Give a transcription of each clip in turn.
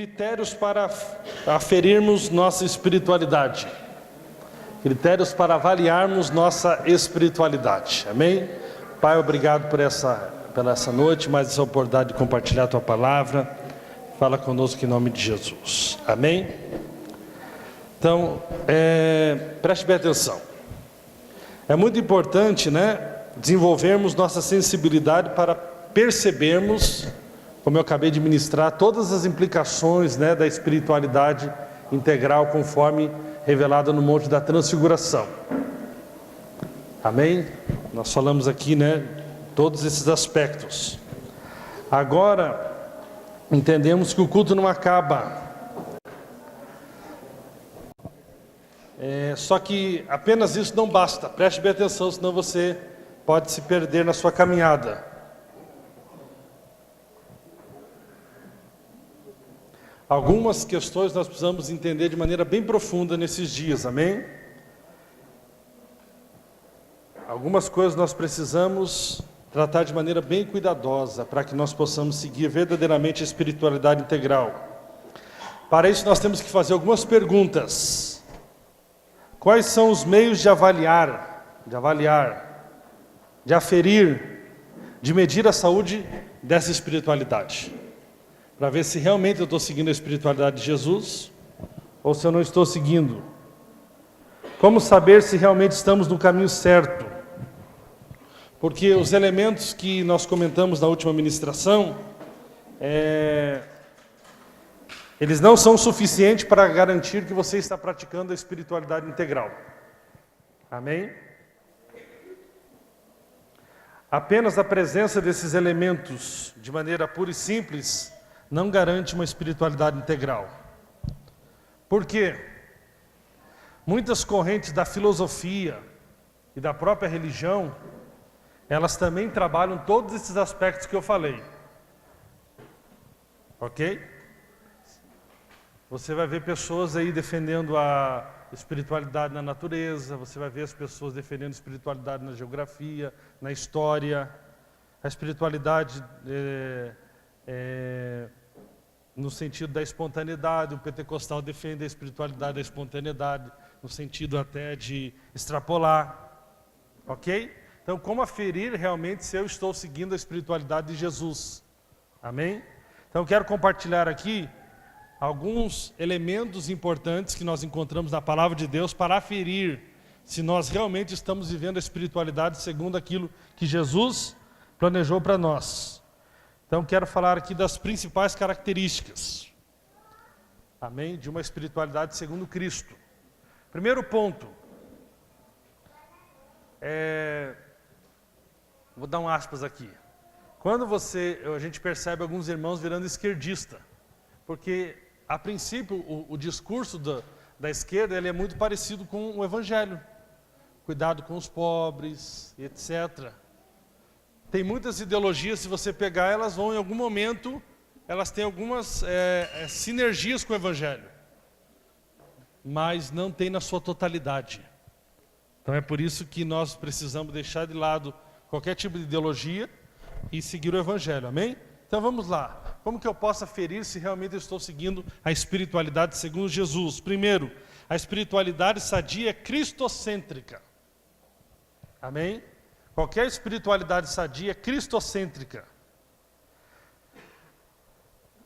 Critérios para aferirmos nossa espiritualidade. Critérios para avaliarmos nossa espiritualidade. Amém? Pai, obrigado por essa noite, mais essa oportunidade de compartilhar a Tua Palavra. Fala conosco em nome de Jesus. Amém? Então, preste bem atenção. É muito importante, desenvolvermos nossa sensibilidade para percebermos, como eu acabei de ministrar, todas as implicações, da espiritualidade integral, conforme revelada no Monte da Transfiguração. Amém? Nós falamos aqui, todos esses aspectos. Agora, entendemos que o culto não acaba. Só que apenas isso não basta. Preste bem atenção, senão você pode se perder na sua caminhada. Algumas questões nós precisamos entender de maneira bem profunda nesses dias, amém? Algumas coisas nós precisamos tratar de maneira bem cuidadosa, para que nós possamos seguir verdadeiramente a espiritualidade integral. Para isso nós temos que fazer algumas perguntas. Quais são os meios de avaliar, de aferir, de medir a saúde dessa espiritualidade? Para ver se realmente eu estou seguindo a espiritualidade de Jesus, ou se eu não estou seguindo. Como saber se realmente estamos no caminho certo? Porque os elementos que nós comentamos na última ministração, eles não são suficientes para garantir que você está praticando a espiritualidade integral. Amém? Apenas a presença desses elementos, de maneira pura e simples, não garante uma espiritualidade integral. Por quê? Muitas correntes da filosofia e da própria religião, elas também trabalham todos esses aspectos que eu falei. Ok? Você vai ver pessoas aí defendendo a espiritualidade na natureza, você vai ver as pessoas defendendo a espiritualidade na geografia, na história, a espiritualidade no sentido da espontaneidade. O pentecostal defende a espiritualidade da espontaneidade, no sentido até de extrapolar. Ok? Então, como aferir realmente se eu estou seguindo a espiritualidade de Jesus? Amém? Então, eu quero compartilhar aqui alguns elementos importantes que nós encontramos na Palavra de Deus para aferir se nós realmente estamos vivendo a espiritualidade segundo aquilo que Jesus planejou para nós. Então, quero falar aqui das principais características, amém, de uma espiritualidade segundo Cristo. Primeiro ponto, vou dar um aspas aqui. Quando a gente percebe alguns irmãos virando esquerdista, porque a princípio o discurso da esquerda ele é muito parecido com o Evangelho. Cuidado com os pobres, etc. Tem muitas ideologias, se você pegar, elas vão em algum momento, elas têm algumas sinergias com o Evangelho, mas não tem na sua totalidade. Então é por isso que nós precisamos deixar de lado qualquer tipo de ideologia e seguir o Evangelho, amém? Então vamos lá, como que eu posso aferir se realmente eu estou seguindo a espiritualidade segundo Jesus? Primeiro, a espiritualidade sadia é cristocêntrica, amém? Qualquer espiritualidade sadia é cristocêntrica.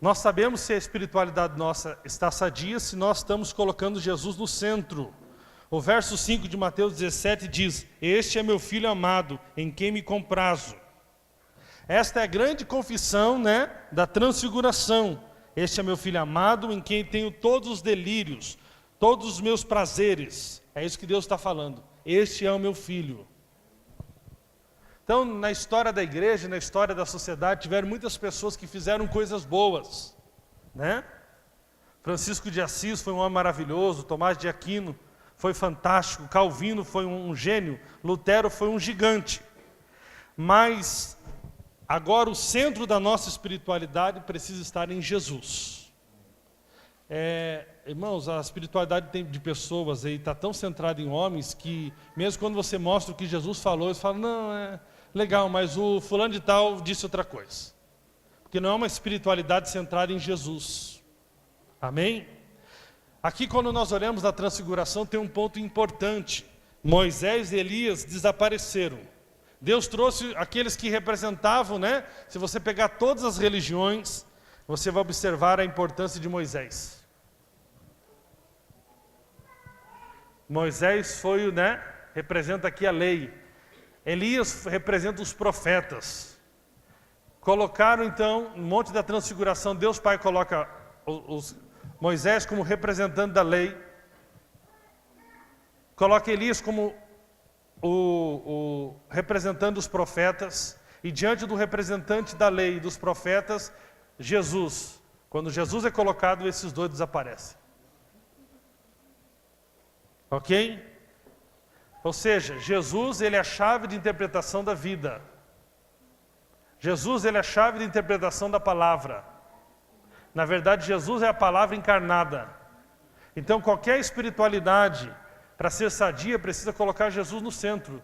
Nós sabemos se a espiritualidade nossa está sadia se nós estamos colocando Jesus no centro. O verso 5 de Mateus 17 diz: "Este é meu Filho amado, em quem me comprazo." Esta é a grande confissão, da transfiguração. Este é meu Filho amado, em quem tenho todos os delírios, todos os meus prazeres. É isso que Deus está falando. Este é o meu Filho. Então, na história da igreja, na história da sociedade, tiveram muitas pessoas que fizeram coisas boas, Francisco de Assis foi um homem maravilhoso, Tomás de Aquino foi fantástico, Calvino foi um gênio, Lutero foi um gigante. Mas agora o centro da nossa espiritualidade precisa estar em Jesus. Irmãos, a espiritualidade de pessoas aí está tão centrada em homens que, mesmo quando você mostra o que Jesus falou, eles falam, não, legal, mas o fulano de tal disse outra coisa. Porque não é uma espiritualidade centrada em Jesus. Amém? Aqui, quando nós olhamos a transfiguração, tem um ponto importante. Moisés e Elias desapareceram. Deus trouxe aqueles que representavam, né? Se você pegar todas as religiões, você vai observar a importância de Moisés. Moisés foi, né? Representa aqui a lei. Elias representa os profetas. Colocaram então, no Monte da Transfiguração, Deus Pai coloca Moisés como representante da lei. Coloca Elias como o representante dos profetas. E diante do representante da lei e dos profetas, Jesus. Quando Jesus é colocado, esses dois desaparecem. Ok? Ou seja, Jesus, ele é a chave de interpretação da vida. Jesus, ele é a chave de interpretação da palavra. Na verdade, Jesus é a palavra encarnada. Então, qualquer espiritualidade, para ser sadia, precisa colocar Jesus no centro.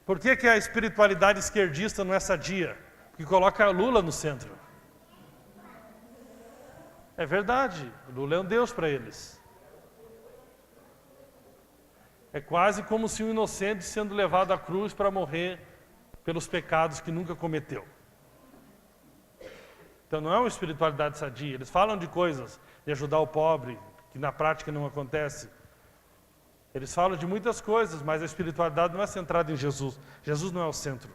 Por que a espiritualidade esquerdista não é sadia? Porque coloca Lula no centro. É verdade, Lula é um Deus para eles. É quase como se um inocente sendo levado à cruz para morrer pelos pecados que nunca cometeu. Então não é uma espiritualidade sadia. Eles falam de coisas, de ajudar o pobre, que na prática não acontece. Eles falam de muitas coisas, mas a espiritualidade não é centrada em Jesus. Jesus não é o centro.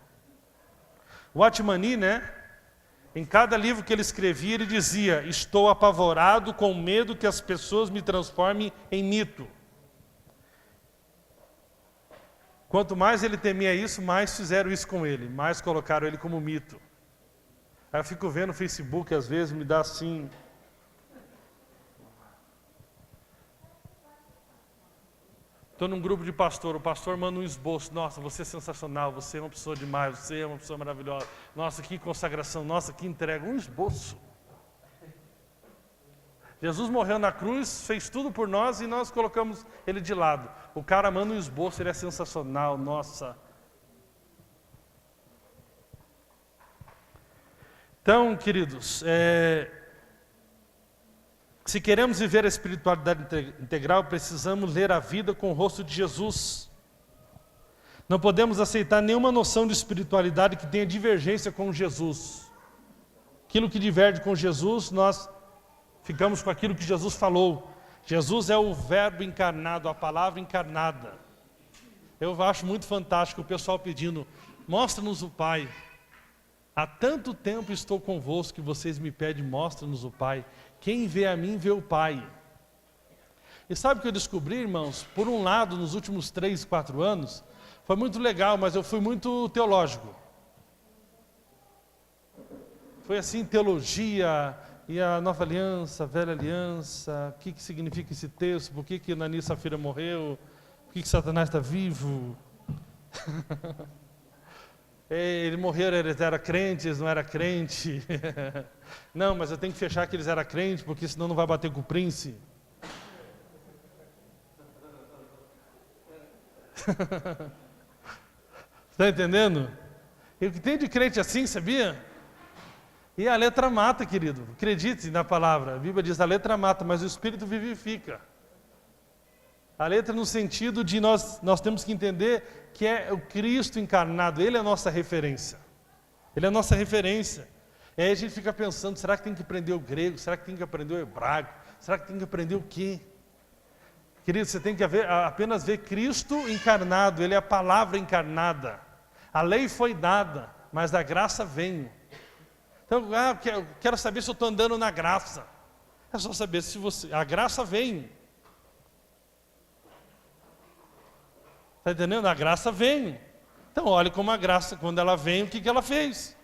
O Atmani, né? Em cada livro que ele escrevia, ele dizia: estou apavorado com medo que as pessoas me transformem em mito. Quanto mais ele temia isso, mais fizeram isso com ele, mais colocaram ele como mito. Aí eu fico vendo o Facebook, às vezes me dá assim... Estou num grupo de pastor, o pastor manda um esboço: nossa, você é sensacional, você é uma pessoa demais, você é uma pessoa maravilhosa, nossa, que consagração, nossa, que entrega, um esboço. Jesus morreu na cruz, fez tudo por nós e nós colocamos ele de lado. O cara manda um esboço, ele é sensacional, nossa. Então, queridos, se queremos viver a espiritualidade integral, precisamos ler a vida com o rosto de Jesus. Não podemos aceitar nenhuma noção de espiritualidade que tenha divergência com Jesus. Aquilo que diverge com Jesus, nós ficamos com aquilo que Jesus falou. Jesus é o verbo encarnado, a palavra encarnada. Eu acho muito fantástico o pessoal pedindo: mostra-nos o Pai. Há tanto tempo estou convosco que vocês me pedem: mostra-nos o Pai. Quem vê a mim, vê o Pai. E sabe o que eu descobri, irmãos? Por um lado, nos últimos 3, 4 anos, foi muito legal, mas eu fui muito teológico. Foi assim, teologia, e a nova aliança, a velha aliança, o que significa esse texto, por que Ananias e Safira morreu, por que Satanás está vivo. Eles morreram, eles eram crentes, eles não eram crentes. Não, mas eu tenho que fechar que eles eram crentes, porque senão não vai bater com o príncipe. Está entendendo? E o que tem de crente assim, sabia? E a letra mata, querido. Acredite na palavra. A Bíblia diz: a letra mata, mas o Espírito vivifica. A letra no sentido de nós temos que entender que é o Cristo encarnado. Ele é a nossa referência. Ele é a nossa referência. E aí a gente fica pensando: será que tem que aprender o grego? Será que tem que aprender o hebraico? Será que tem que aprender o quê? Querido, você tem que apenas ver Cristo encarnado. Ele é a palavra encarnada. A lei foi dada, mas a graça veio. Então, eu quero saber se eu estou andando na graça. É só saber se a graça vem. Está entendendo? A graça vem. Então, olhe como a graça, quando ela vem, o que ela fez.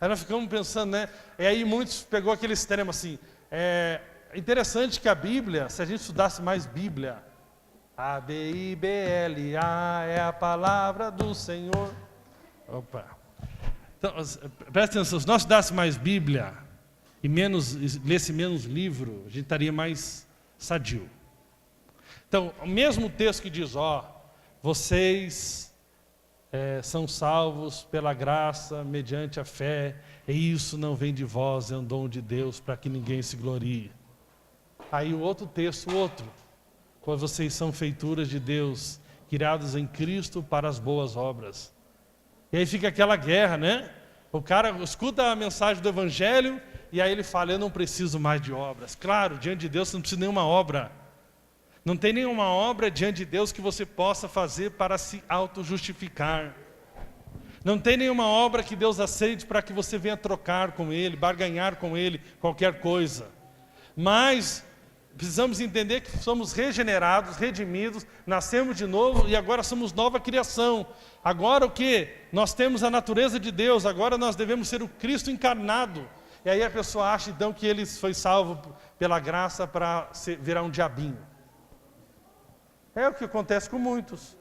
Aí nós ficamos pensando, né? E aí muitos pegou aquele extremo assim. É interessante que a Bíblia, se a gente estudasse mais Bíblia, A-B-I-B-L-A é a palavra do Senhor. Opa! Então, presta atenção, se nós estudássemos mais Bíblia e lesse menos livro, a gente estaria mais sadio. Então, o mesmo texto que diz: vocês são salvos pela graça, mediante a fé E isso não vem de vós, é um dom de Deus, para que ninguém se glorie. Aí o outro texto, pois vocês são feituras de Deus, criados em Cristo para as boas obras. E aí fica aquela guerra, né? O cara escuta a mensagem do Evangelho e aí ele fala, eu não preciso mais de obras. Claro, diante de Deus você não precisa de nenhuma obra. Não tem nenhuma obra diante de Deus que você possa fazer para se auto-justificar. Não tem nenhuma obra que Deus aceite para que você venha trocar com Ele, barganhar com Ele, qualquer coisa. Mas precisamos entender que somos regenerados, redimidos, nascemos de novo e agora somos nova criação. Agora o que? Nós temos a natureza de Deus, agora nós devemos ser o Cristo encarnado. E aí a pessoa acha então que ele foi salvo pela graça para virar um diabinho. É o que acontece com muitos.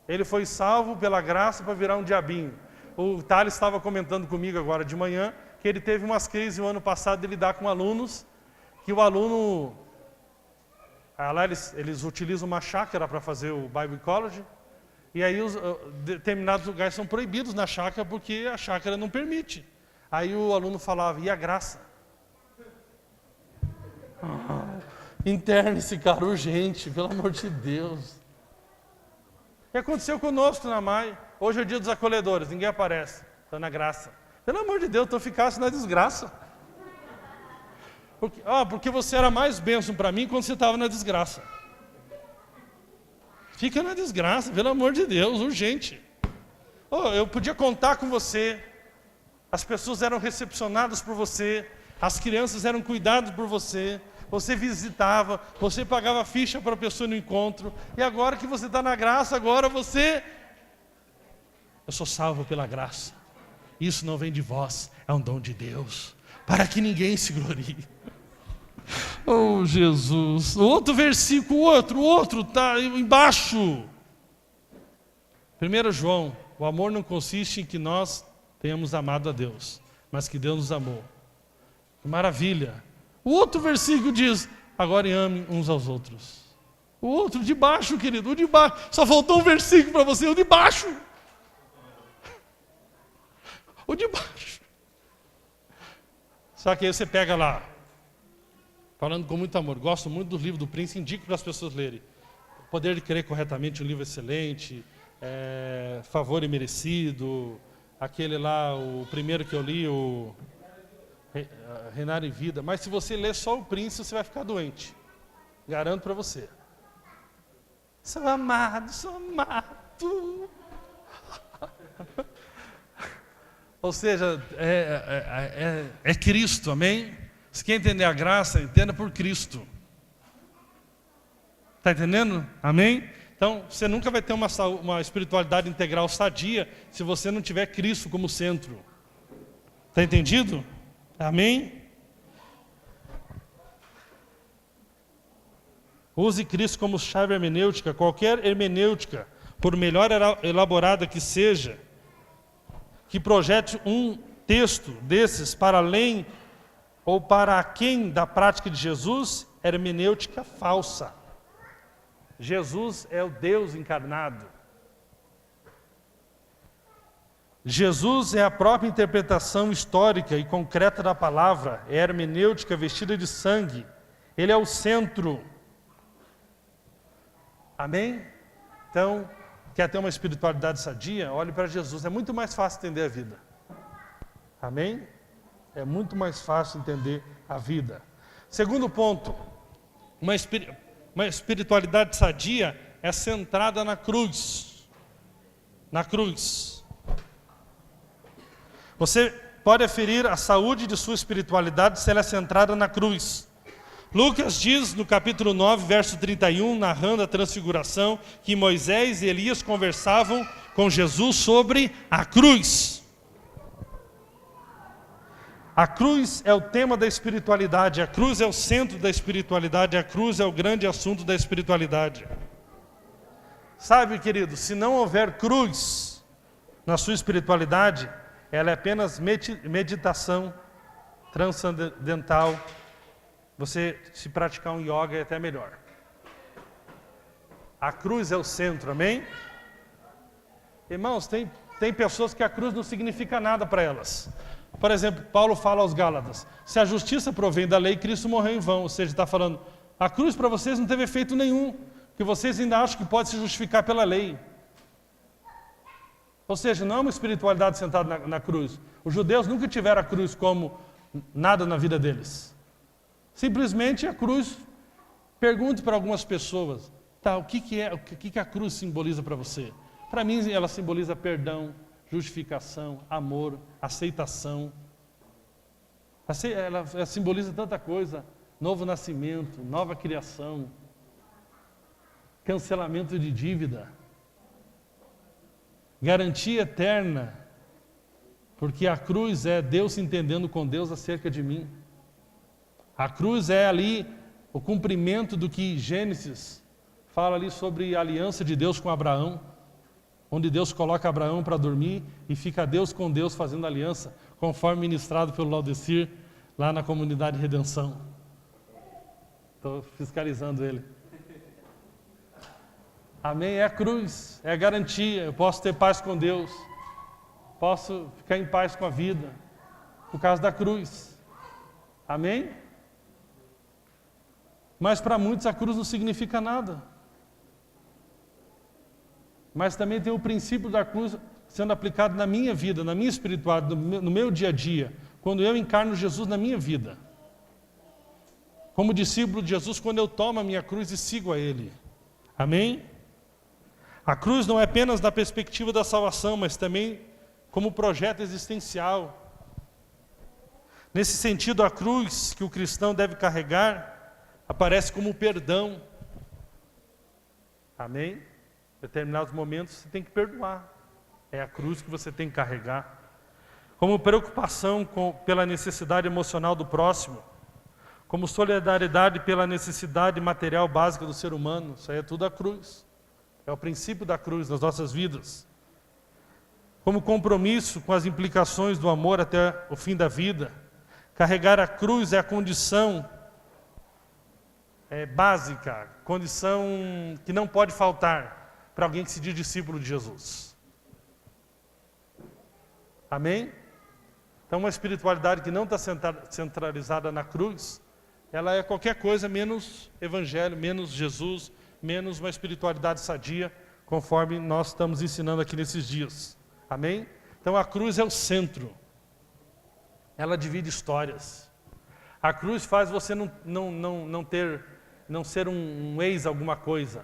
Ele foi salvo pela graça para virar um diabinho. O Thales estava comentando comigo agora de manhã que ele teve umas crises no ano passado de lidar com alunos, que o aluno, lá eles utilizam uma chácara para fazer o Bible College, e aí determinados lugares são proibidos na chácara porque a chácara não permite. Aí o aluno falava, e a graça? Interne esse cara urgente, pelo amor de Deus. E aconteceu conosco na MAI. Hoje é o dia dos acolhedores, ninguém aparece. Estou na graça. Pelo amor de Deus, tu ficasse na desgraça. Porque você era mais bênção para mim quando você estava na desgraça. Fica na desgraça, pelo amor de Deus, urgente. Eu podia contar com você. As pessoas eram recepcionadas por você. As crianças eram cuidadas por você. Você visitava, você pagava ficha para a pessoa no encontro, e agora que você está na graça, eu sou salvo pela graça. Isso não vem de vós, é um dom de Deus, para que ninguém se glorie. Oh Jesus, outro versículo, outro, está embaixo. 1 João, o amor não consiste em que nós tenhamos amado a Deus, mas que Deus nos amou. Que maravilha. O outro versículo diz, agora ame uns aos outros. O outro de baixo, querido, o de baixo. Só faltou um versículo para você, o de baixo. O de baixo. Só que aí você pega lá, falando com muito amor. Gosto muito do livro do Prince, indico para as pessoas lerem. O Poder de Crer Corretamente, um livro excelente. Favor Imerecido. Aquele lá, o primeiro que eu li, o Reinar em Vida. Mas se você ler só o Príncipe, você vai ficar doente. Garanto para você. Sou amado, sou amado. Ou seja, é Cristo, amém? Se quer entender a graça, entenda por Cristo. Está entendendo? Amém? Então, você nunca vai ter uma espiritualidade integral sadia se você não tiver Cristo como centro. Está entendido? Amém? Use Cristo como chave hermenêutica. Qualquer hermenêutica, por melhor elaborada que seja, que projete um texto desses para além ou para aquém da prática de Jesus, é hermenêutica falsa. Jesus é o Deus encarnado. Jesus é a própria interpretação histórica e concreta da palavra, é a hermenêutica vestida de sangue. Ele é o centro. Amém? Então, quer ter uma espiritualidade sadia? Olhe para Jesus, é muito mais fácil entender a vida. Amém? É muito mais fácil entender a vida. Segundo ponto, uma espiritualidade sadia é centrada na cruz. Na cruz. Você pode aferir a saúde de sua espiritualidade se ela é centrada na cruz. Lucas diz no capítulo 9, verso 31, narrando a transfiguração, que Moisés e Elias conversavam com Jesus sobre a cruz. A cruz é o tema da espiritualidade, a cruz é o centro da espiritualidade, a cruz é o grande assunto da espiritualidade. Sabe, querido, se não houver cruz na sua espiritualidade, ela é apenas meditação transcendental. Você, se praticar um yoga, é até melhor. A cruz é o centro, amém? Irmãos, tem tem pessoas que a cruz não significa nada para elas. Por exemplo, Paulo fala aos Gálatas, se a justiça provém da lei, Cristo morreu em vão. Ou seja, está falando, a cruz para vocês não teve efeito nenhum, porque vocês ainda acham que pode se justificar pela lei. Ou seja, não é uma espiritualidade sentada na cruz. Os judeus nunca tiveram a cruz como nada na vida deles. Simplesmente a cruz, pergunte para algumas pessoas, tá, o que a cruz simboliza para você? Para mim ela simboliza perdão, justificação, amor, aceitação. Ela simboliza tanta coisa, novo nascimento, nova criação, cancelamento de dívida, garantia eterna, porque a cruz é Deus se entendendo com Deus acerca de mim. A cruz é ali o cumprimento do que Gênesis fala ali sobre a aliança de Deus com Abraão, onde Deus coloca Abraão para dormir e fica Deus com Deus fazendo aliança, conforme ministrado pelo Laudecir, lá na comunidade Redenção. Estou fiscalizando ele. Amém? É a cruz, é a garantia. Eu posso ter paz com Deus, posso ficar em paz com a vida, por causa da cruz. Amém? Mas para muitos a cruz não significa nada. Mas também tem o princípio da cruz sendo aplicado na minha vida, na minha espiritualidade, no meu dia a dia, quando eu encarno Jesus na minha vida. Como discípulo de Jesus, quando eu tomo a minha cruz e sigo a Ele. Amém? A cruz não é apenas da perspectiva da salvação, mas também como projeto existencial. Nesse sentido, a cruz que o cristão deve carregar aparece como perdão. Amém? Em determinados momentos você tem que perdoar. É a cruz que você tem que carregar. Como preocupação pela necessidade emocional do próximo. Como solidariedade pela necessidade material básica do ser humano. Isso aí é tudo a cruz. É o princípio da cruz nas nossas vidas. Como compromisso com as implicações do amor até o fim da vida. Carregar a cruz é a condição básica, condição que não pode faltar para alguém que se diz discípulo de Jesus. Amém? Então uma espiritualidade que não está centralizada na cruz, ela é qualquer coisa menos evangelho, menos Jesus, menos uma espiritualidade sadia, conforme nós estamos ensinando aqui nesses dias. Amém? Então a cruz é o centro. Ela divide histórias. A cruz faz você não ser um ex alguma coisa.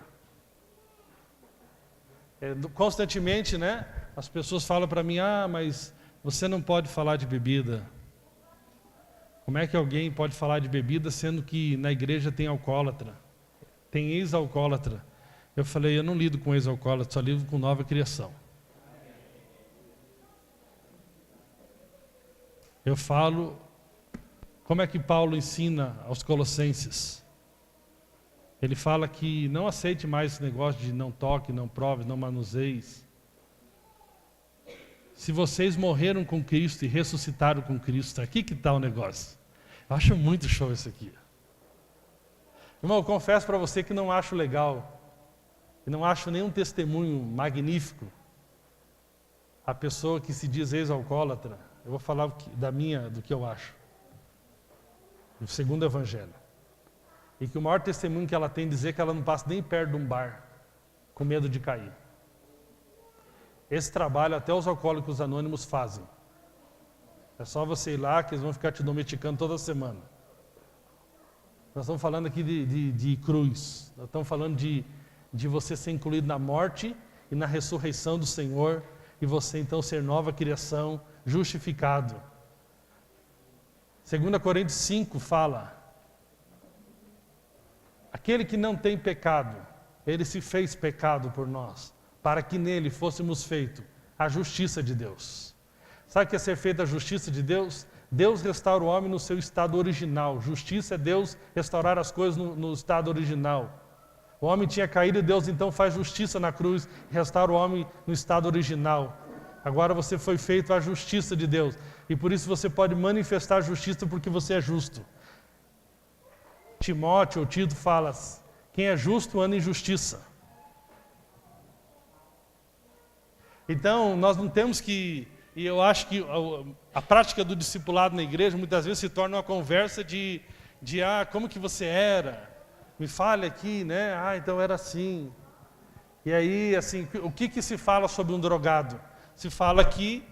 Constantemente, né? As pessoas falam para mim, mas você não pode falar de bebida. Como é que alguém pode falar de bebida sendo que na igreja tem alcoólatra? Tem ex-alcoólatra. Eu falei, eu não lido com ex-alcoólatra, só lido com nova criação. Eu falo, como é que Paulo ensina aos Colossenses? Ele fala que não aceite mais esse negócio de não toque, não prove, não manuseis. Se vocês morreram com Cristo e ressuscitaram com Cristo, aqui que está o negócio. Eu acho muito show isso aqui. Irmão, eu confesso para você que não acho legal, e não acho nenhum testemunho magnífico, a pessoa que se diz ex-alcoólatra. Eu vou falar do que eu acho. Do segundo evangelho. E que o maior testemunho que ela tem é dizer que ela não passa nem perto de um bar, com medo de cair. Esse trabalho até os alcoólicos anônimos fazem. É só você ir lá que eles vão ficar te domesticando toda semana. Nós estamos falando aqui de cruz. Nós estamos falando de você ser incluído na morte e na ressurreição do Senhor. E você então ser nova criação, justificado. 2 Coríntios 5 fala: aquele que não tem pecado, ele se fez pecado por nós, para que nele fôssemos feitos a justiça de Deus. Sabe o que é ser feita a justiça de Deus? Deus restaura o homem no seu estado original. Justiça é Deus restaurar as coisas no estado original. O homem tinha caído e Deus então faz justiça na cruz, restaura o homem no estado original. Agora você foi feito a justiça de Deus. E por isso você pode manifestar a justiça porque você é justo. Timóteo ou Tito fala, quem é justo anda em justiça. Então, nós não temos que... E eu acho que a prática do discipulado na igreja muitas vezes se torna uma conversa de como que você era? Me fale aqui, né? Então era assim. E aí, assim, o que se fala sobre um drogado? Se fala que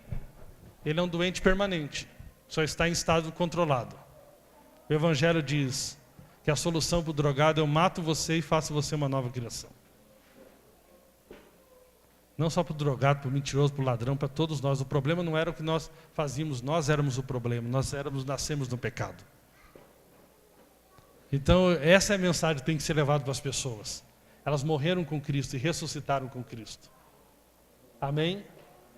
ele é um doente permanente, só está em estado controlado. O Evangelho diz que a solução para o drogado é: eu mato você e faço você uma nova criação. Não só para o drogado, para o mentiroso, para o ladrão, para todos nós. O problema não era o que nós fazíamos, nós éramos o problema, nascemos no pecado. Então, essa é a mensagem que tem que ser levada para as pessoas. Elas morreram com Cristo e ressuscitaram com Cristo. Amém?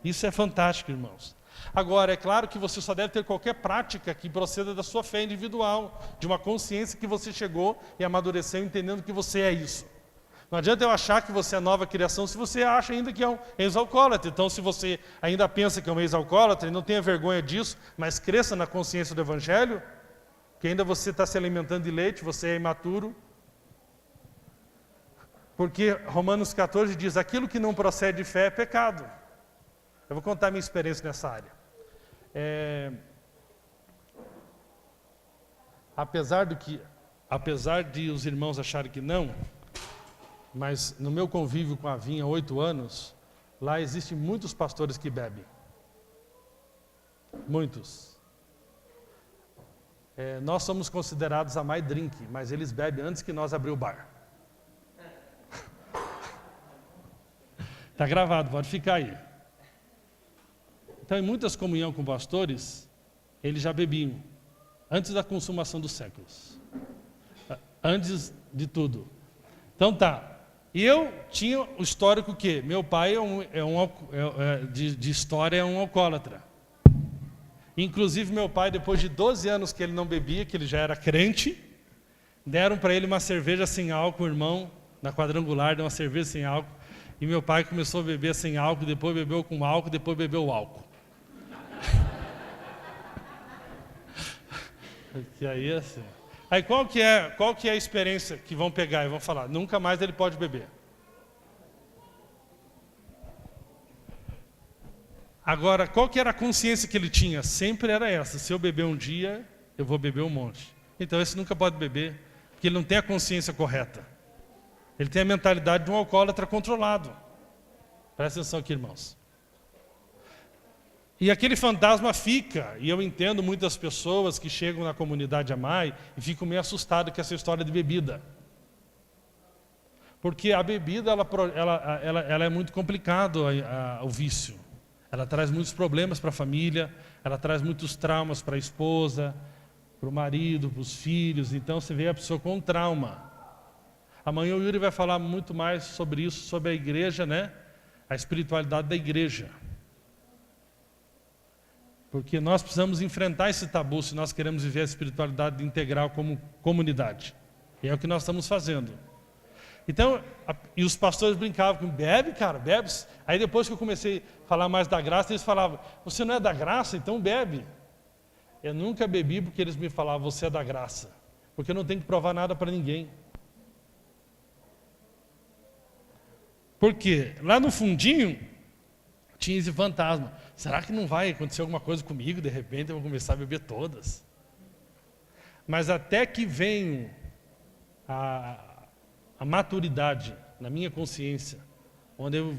Isso é fantástico, irmãos. Agora, é claro que você só deve ter qualquer prática que proceda da sua fé individual, de uma consciência que você chegou e amadureceu entendendo que você é isso. Não adianta eu achar que você é nova criação se você acha ainda que é um ex-alcoólatra. Então, se você ainda pensa que é um ex-alcoólatra e não tenha vergonha disso, mas cresça na consciência do Evangelho, que ainda você está se alimentando de leite, você é imaturo. Porque Romanos 14 diz: aquilo que não procede de fé é pecado. Eu vou contar minha experiência nessa área. Apesar de os irmãos acharem que não, mas no meu convívio com a Vinha há 8 anos, lá existem muitos pastores que bebem. Muitos. Nós somos considerados a mais drink, mas eles bebem antes que nós abrir o bar. Está gravado, pode ficar aí. Então, em muitas comunhões com pastores, eles já bebiam, antes da consumação dos séculos. Antes de tudo. Então tá. E eu tinha o histórico que meu pai de história é um alcoólatra. Inclusive meu pai, depois de 12 anos que ele não bebia, que ele já era crente, deram para ele uma cerveja sem álcool, irmão, na Quadrangular, deu uma cerveja sem álcool. E meu pai começou a beber sem álcool, depois bebeu com álcool, depois bebeu o álcool. E aí assim... Aí qual que é a experiência que vão pegar e vão falar? Nunca mais ele pode beber. Agora, qual que era a consciência que ele tinha? Sempre era essa: se eu beber um dia, eu vou beber um monte. Então esse nunca pode beber, porque ele não tem a consciência correta. Ele tem a mentalidade de um alcoólatra controlado. Presta atenção aqui, irmãos. E aquele fantasma fica, e eu entendo muitas pessoas que chegam na comunidade Amai e ficam meio assustadas com essa história de bebida. Porque a bebida, ela é muito complicado, o vício. Ela traz muitos problemas para a família, ela traz muitos traumas para a esposa, para o marido, para os filhos. Então você vê a pessoa com um trauma. Amanhã o Yuri vai falar muito mais sobre isso, sobre a igreja, né? A espiritualidade da igreja. Porque nós precisamos enfrentar esse tabu se nós queremos viver a espiritualidade integral como comunidade. E é o que nós estamos fazendo. Então, e os pastores brincavam com: bebe, cara, bebe. Aí depois que eu comecei a falar mais da graça, eles falavam: você não é da graça, então bebe. Eu nunca bebi porque eles me falavam: você é da graça. Porque eu não tenho que provar nada para ninguém. Porque lá no fundinho tinha esse fantasma: será que não vai acontecer alguma coisa comigo? De repente eu vou começar a beber todas. Mas até que venha a maturidade na minha consciência, onde eu,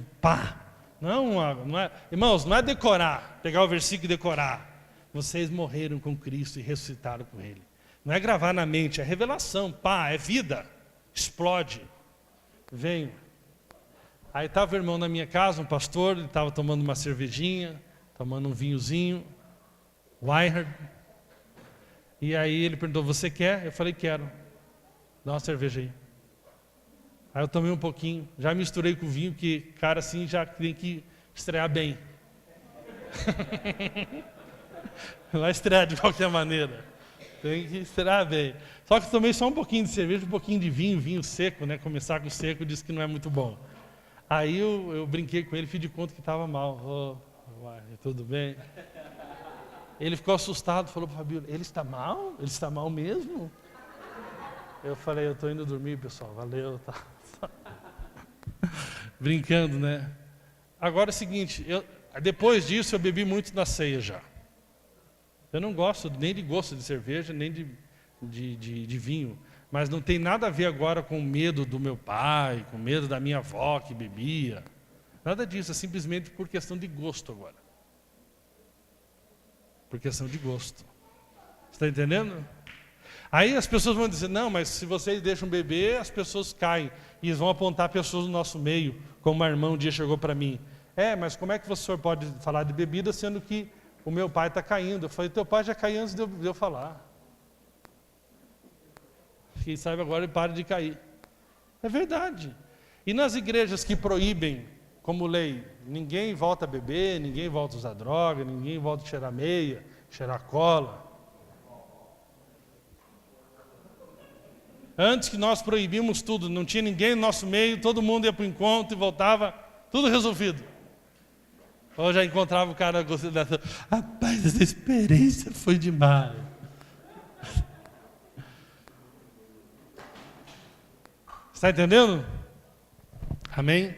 não é, irmãos, não é decorar, pegar o versículo e decorar. Vocês morreram com Cristo e ressuscitaram com Ele. Não é gravar na mente, é revelação, é vida, explode. Venho. Aí estava o irmão na minha casa, um pastor, ele estava tomando uma cervejinha, tomando um vinhozinho, Weinhardt. E aí ele perguntou: você quer? Eu falei: quero. Dá uma cerveja aí. Aí eu tomei um pouquinho, já misturei com o vinho, que cara assim já tem que estrear bem. Vai estrear de qualquer maneira. Tem que estrear bem. Só que eu tomei só um pouquinho de cerveja, um pouquinho de vinho seco, né? Começar com seco disse que não é muito bom. Aí eu brinquei com ele, fiz de conta que estava mal. Tudo bem? Ele ficou assustado, falou para o Fabíola: ele está mal? Ele está mal mesmo? Eu falei: eu estou indo dormir, pessoal, valeu. Tá. Brincando, né? Agora é o seguinte, depois disso eu bebi muito na ceia já. Eu não gosto nem de gosto de cerveja, nem de vinho. Mas não tem nada a ver agora com o medo do meu pai, com o medo da minha avó que bebia. Nada disso, é simplesmente por questão de gosto agora. Por questão de gosto. Está entendendo? Aí as pessoas vão dizer, não, mas se vocês deixam beber, as pessoas caem. E eles vão apontar pessoas no nosso meio, como uma irmã um dia chegou para mim. Mas como é que o senhor pode falar de bebida, sendo que o meu pai está caindo? Eu falei, teu pai já caiu antes de eu falar. Quem sabe agora ele para de cair. É verdade. E nas igrejas que proíbem, como lei, ninguém volta a beber, ninguém volta a usar droga, ninguém volta a cheirar meia, cheirar cola. Antes que nós proibimos tudo, não tinha ninguém no nosso meio, todo mundo ia para o encontro e voltava, tudo resolvido. Ou já encontrava o cara gostando dessa, rapaz, essa experiência foi demais. Está entendendo? Amém?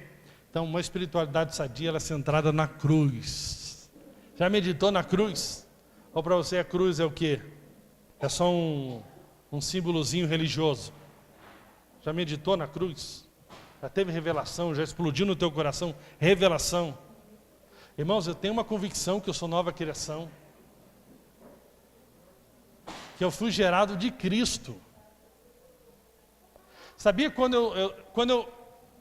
Então, uma espiritualidade sadia, ela é centrada na cruz. Já meditou na cruz? Ou para você a cruz é o quê? É só um símbolozinho religioso. Já meditou na cruz? Já teve revelação? Já explodiu no teu coração? Revelação. Irmãos, eu tenho uma convicção que eu sou nova criação. Que eu fui gerado de Cristo. Sabia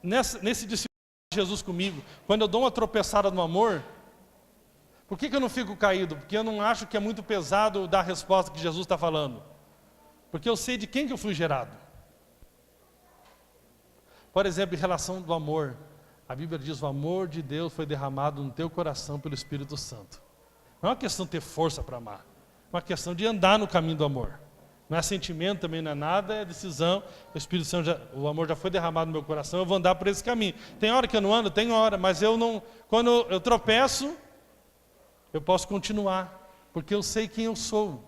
nesse discípulo de Jesus comigo, quando eu dou uma tropeçada no amor, por que eu não fico caído? Porque eu não acho que é muito pesado dar a resposta que Jesus está falando. Porque eu sei de quem que eu fui gerado. Por exemplo, em relação do amor, a Bíblia diz, o amor de Deus foi derramado no teu coração pelo Espírito Santo. Não é uma questão de ter força para amar, é uma questão de andar no caminho do amor. Não é sentimento, também não é nada, é decisão. O Espírito Santo, o amor já foi derramado no meu coração, eu vou andar por esse caminho. Tem hora que eu não ando? Tem hora, mas eu não. Quando eu tropeço, eu posso continuar, porque eu sei quem eu sou.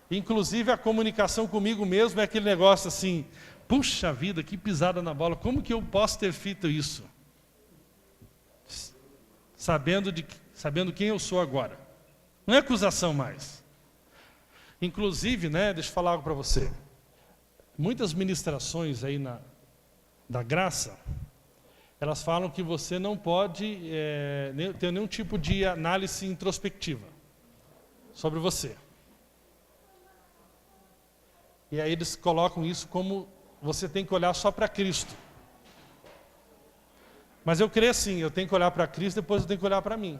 Inclusive a comunicação comigo mesmo é aquele negócio assim, puxa vida, que pisada na bola, como que eu posso ter feito isso? Sabendo quem eu sou agora. Não é acusação mais. Inclusive, deixa eu falar algo para você. Muitas ministrações aí da graça, elas falam que você não pode ter nenhum tipo de análise introspectiva sobre você. E aí eles colocam isso como você tem que olhar só para Cristo. Mas eu creio assim, eu tenho que olhar para Cristo, depois eu tenho que olhar para mim.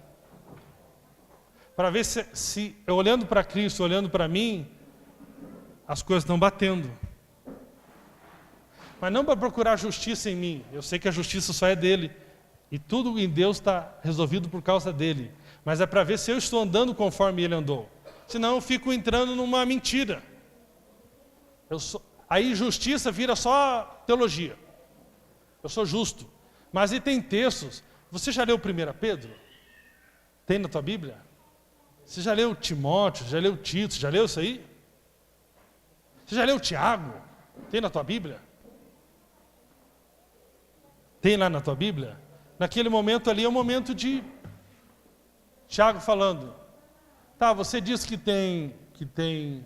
Para ver se eu olhando para Cristo, olhando para mim, as coisas estão batendo. Mas não para procurar justiça em mim. Eu sei que a justiça só é dele. E tudo em Deus está resolvido por causa dele. Mas é para ver se eu estou andando conforme ele andou. Senão eu fico entrando numa mentira. Aí justiça vira só teologia. Eu sou justo. Mas e tem textos. Você já leu 1 Pedro? Tem na tua Bíblia? Você já leu Timóteo? Já leu Tito? Já leu isso aí? Você já leu Tiago? Tem na tua Bíblia? Tem lá na tua Bíblia? Naquele momento ali é o momento de Tiago falando. Tá, você diz que tem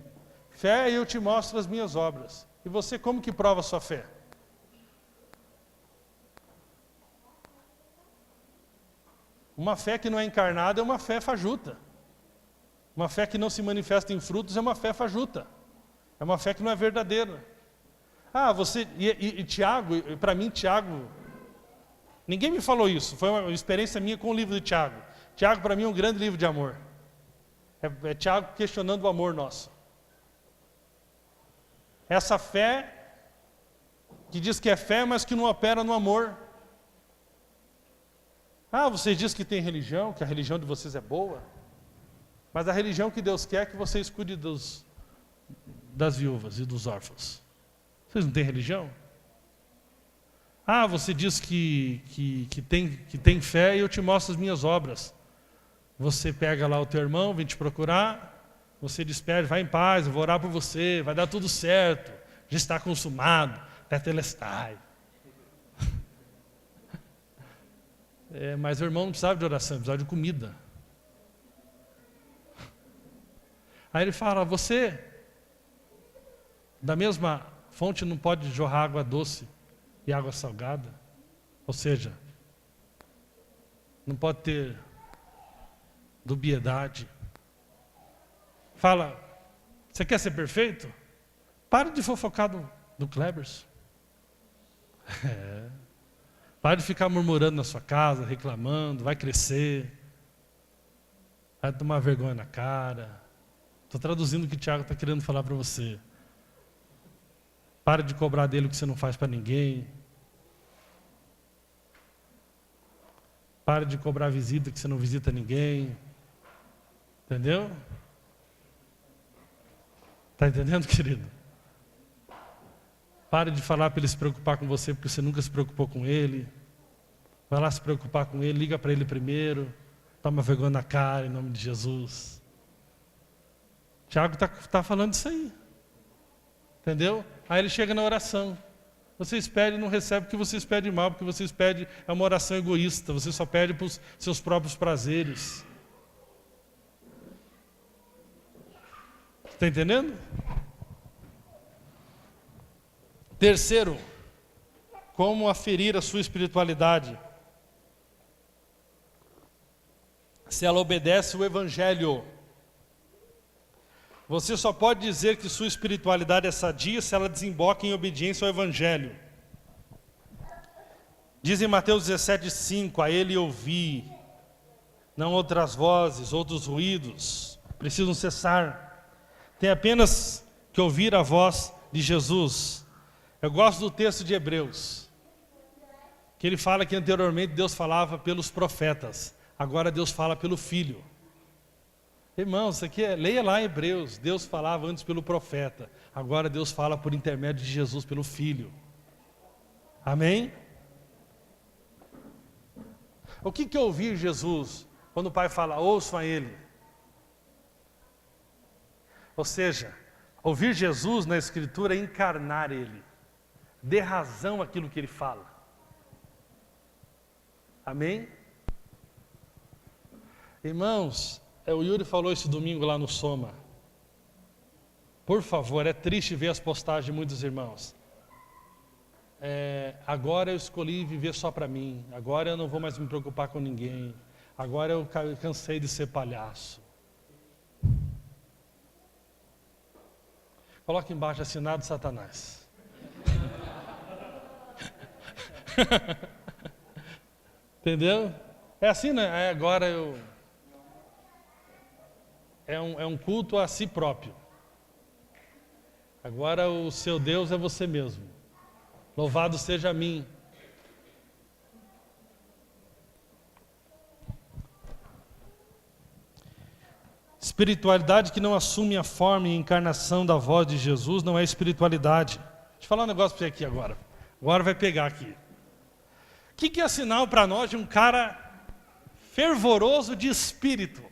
fé e eu te mostro as minhas obras. E você como que prova a sua fé? Uma fé que não é encarnada é uma fé fajuta. Uma fé que não se manifesta em frutos é uma fé fajuta. É uma fé que não é verdadeira. E Tiago, para mim Tiago, ninguém me falou isso, foi uma experiência minha com o livro de Tiago. Tiago para mim é um grande livro de amor. É Tiago questionando o amor nosso. Essa fé que diz que é fé, mas que não opera no amor. Vocês dizem que tem religião, que a religião de vocês é boa. Mas a religião que Deus quer é que vocês cuidem das viúvas e dos órfãos. Vocês não têm religião? Você diz que tem fé e eu te mostro as minhas obras. Você pega lá o teu irmão, vem te procurar, você despede, vai em paz, eu vou orar por você, vai dar tudo certo, já está consumado, tetelestai. Mas o irmão não precisava de oração, precisava de comida. Aí ele fala, você, da mesma fonte não pode jorrar água doce e água salgada? Ou seja, não pode ter dubiedade. Fala, você quer ser perfeito? Pare de fofocar do Klebers. Pare de ficar murmurando na sua casa, reclamando, vai crescer. Vai tomar vergonha na cara. Estou traduzindo o que o Tiago está querendo falar para você. Pare de cobrar dele o que você não faz para ninguém. Pare de cobrar visita que você não visita ninguém. Entendeu? Está entendendo, querido? Pare de falar para ele se preocupar com você, porque você nunca se preocupou com ele. Vai lá se preocupar com ele, liga para ele primeiro. Toma vergonha na cara, em nome de Jesus. Tiago está falando isso aí. Entendeu? Aí ele chega na oração. Vocês pedem e não recebem porque vocês pedem mal, porque vocês pedem, é uma oração egoísta. Você só pede para os seus próprios prazeres. Está entendendo? Terceiro, como aferir a sua espiritualidade? Se ela obedece o Evangelho. Você só pode dizer que sua espiritualidade é sadia se ela desemboca em obediência ao Evangelho. Diz em Mateus 17:5, a ele ouvi, não outras vozes, outros ruídos, precisam cessar. Tem apenas que ouvir a voz de Jesus. Eu gosto do texto de Hebreus, que ele fala que anteriormente Deus falava pelos profetas, agora Deus fala pelo Filho. Irmãos, isso aqui leia lá em Hebreus, Deus falava antes pelo profeta, agora Deus fala por intermédio de Jesus, pelo Filho. Amém? O que é ouvir Jesus, quando o Pai fala, ouçam a Ele? Ou seja, ouvir Jesus na Escritura é encarnar Ele, dê razão àquilo que Ele fala. Amém? Irmãos, o Yuri falou esse domingo lá no Soma. Por favor, é triste ver as postagens de muitos irmãos. Agora eu escolhi viver só para mim. Agora eu não vou mais me preocupar com ninguém. Agora eu cansei de ser palhaço. Coloque embaixo, assinado Satanás. Entendeu? É assim, né? Agora eu... É um culto a si próprio. Agora o seu Deus é você mesmo. Louvado seja a mim. Espiritualidade que não assume a forma e encarnação da voz de Jesus não é espiritualidade. Deixa eu falar um negócio para você aqui agora. Agora vai pegar aqui. O que é sinal para nós de um cara fervoroso de espírito?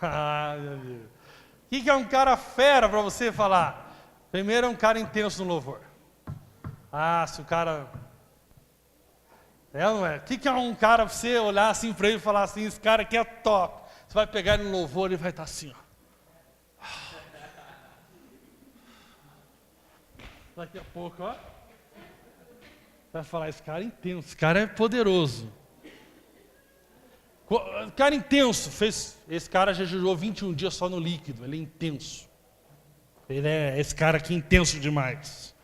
Ah, meu Deus. O que é um cara fera para você falar? Primeiro é um cara intenso no louvor. Ah, se o cara... não é? O que é um cara para você olhar assim para ele e falar assim, esse cara aqui é top. Você vai pegar ele no louvor e ele vai estar assim, ó. Daqui a pouco, ó. Vai falar, esse cara é intenso, esse cara é poderoso. Cara intenso, esse cara já jejuou 21 dias só no líquido, ele é intenso. Ele é esse cara aqui intenso demais.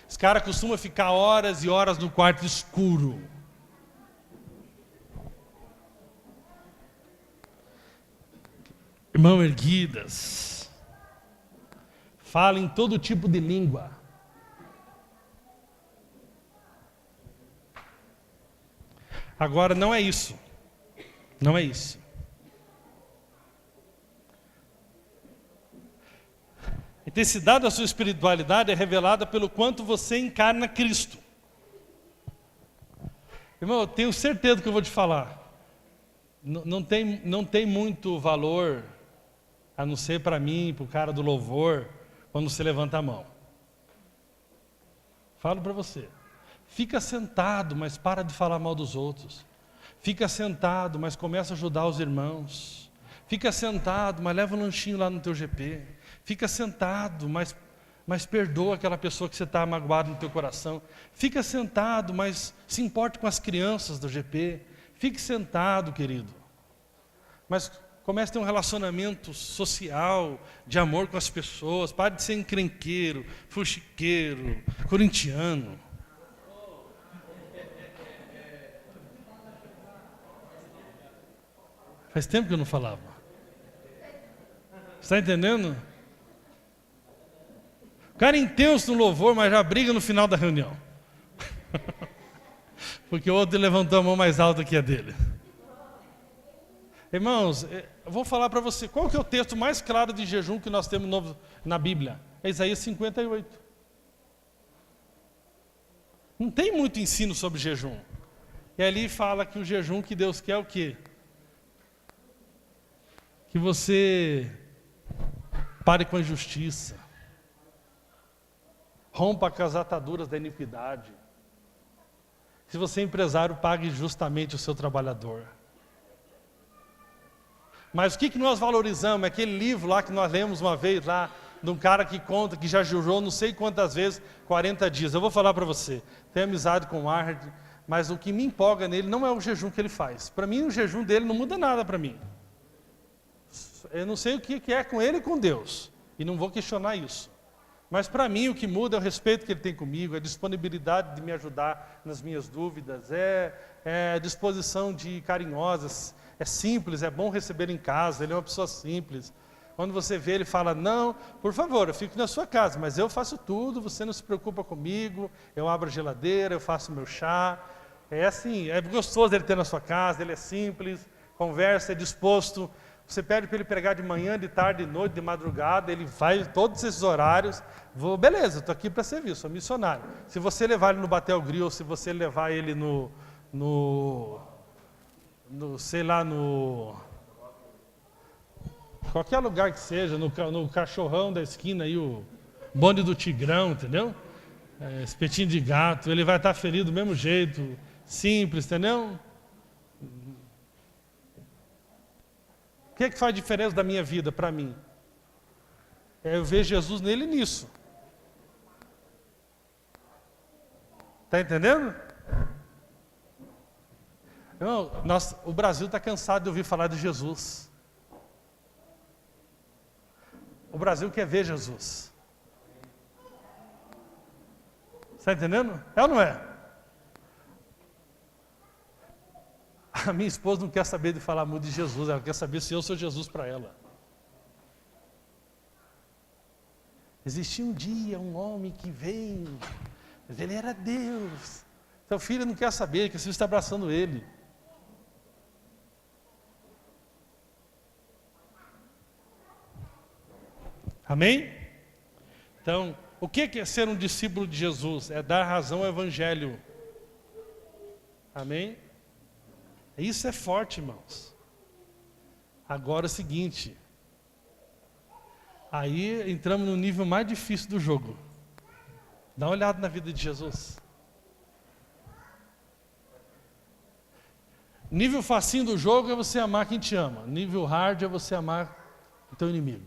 Esse cara costuma ficar horas e horas no quarto escuro. Mãos erguidas. Fala em todo tipo de língua. Agora não é isso. Não é isso. A intensidade da sua espiritualidade é revelada pelo quanto você encarna Cristo. Irmão, eu tenho certeza do que eu vou te falar. Não tem muito valor, a não ser para mim, para o cara do louvor, quando você levanta a mão. Falo para você. Fica sentado, mas para de falar mal dos outros. Fica sentado, mas começa a ajudar os irmãos. Fica sentado, mas leva um lanchinho lá no teu GP. Fica sentado, mas perdoa aquela pessoa que você está magoado no teu coração. Fica sentado, mas se importe com as crianças do GP. Fique sentado, querido. Mas comece a ter um relacionamento social, de amor com as pessoas. Pare de ser encrenqueiro, fuxiqueiro, corintiano. Faz tempo que eu não falava. Está entendendo? O cara é intenso no louvor, mas já briga no final da reunião. Porque o outro levantou a mão mais alta que a dele. Irmãos, eu vou falar para você, qual que é o texto mais claro de jejum que nós temos na Bíblia? É Isaías 58. Não tem muito ensino sobre jejum. E ali fala que o jejum que Deus quer é o quê? Que você pare com a injustiça, rompa com as ataduras da iniquidade. Se você é empresário, pague justamente o seu trabalhador. Mas o que nós valorizamos? É aquele livro lá que nós lemos uma vez lá, de um cara que conta que já jejuou não sei quantas vezes, 40 dias. Eu vou falar para você, tenho amizade com o Arnold, mas o que me empolga nele não é o jejum que ele faz. Para mim, o jejum dele não muda nada para mim. Eu não sei o que é com ele e com Deus, e não vou questionar isso. Mas para mim o que muda é o respeito que ele tem comigo, é a disponibilidade de me ajudar nas minhas dúvidas, é a disposição de carinhosas, é simples, é bom receber em casa, ele é uma pessoa simples. Quando você vê ele fala, não, por favor, eu fico na sua casa, mas eu faço tudo, você não se preocupa comigo, eu abro a geladeira, eu faço meu chá. É assim, é gostoso ele ter na sua casa, ele é simples, conversa, é disposto. Você pede para ele pregar de manhã, de tarde, de noite, de madrugada, ele vai todos esses horários. Beleza, estou aqui para servir, sou missionário. Se você levar ele no Batel Grill, se você levar ele sei lá, qualquer lugar que seja, no cachorrão da esquina aí, o bonde do Tigrão, entendeu? Espetinho de gato, ele vai estar feliz do mesmo jeito, simples, entendeu? O que faz diferença da minha vida para mim? Eu vejo Jesus nele nisso. Está entendendo? Irmão, o Brasil está cansado de ouvir falar de Jesus. O Brasil quer ver Jesus. Está entendendo? É ou não é? A minha esposa não quer saber de falar muito de Jesus, ela quer saber se eu sou Jesus para ela. Existia um dia um homem que veio, mas ele era Deus. Então o filho não quer saber, que você está abraçando ele. Amém? Então, o que é ser um discípulo de Jesus? É dar razão ao Evangelho. Amém? Isso é forte, irmãos. Agora é o seguinte. Aí entramos no nível mais difícil do jogo. Dá uma olhada na vida de Jesus. Nível facinho do jogo é você amar quem te ama. Nível hard é você amar o teu inimigo.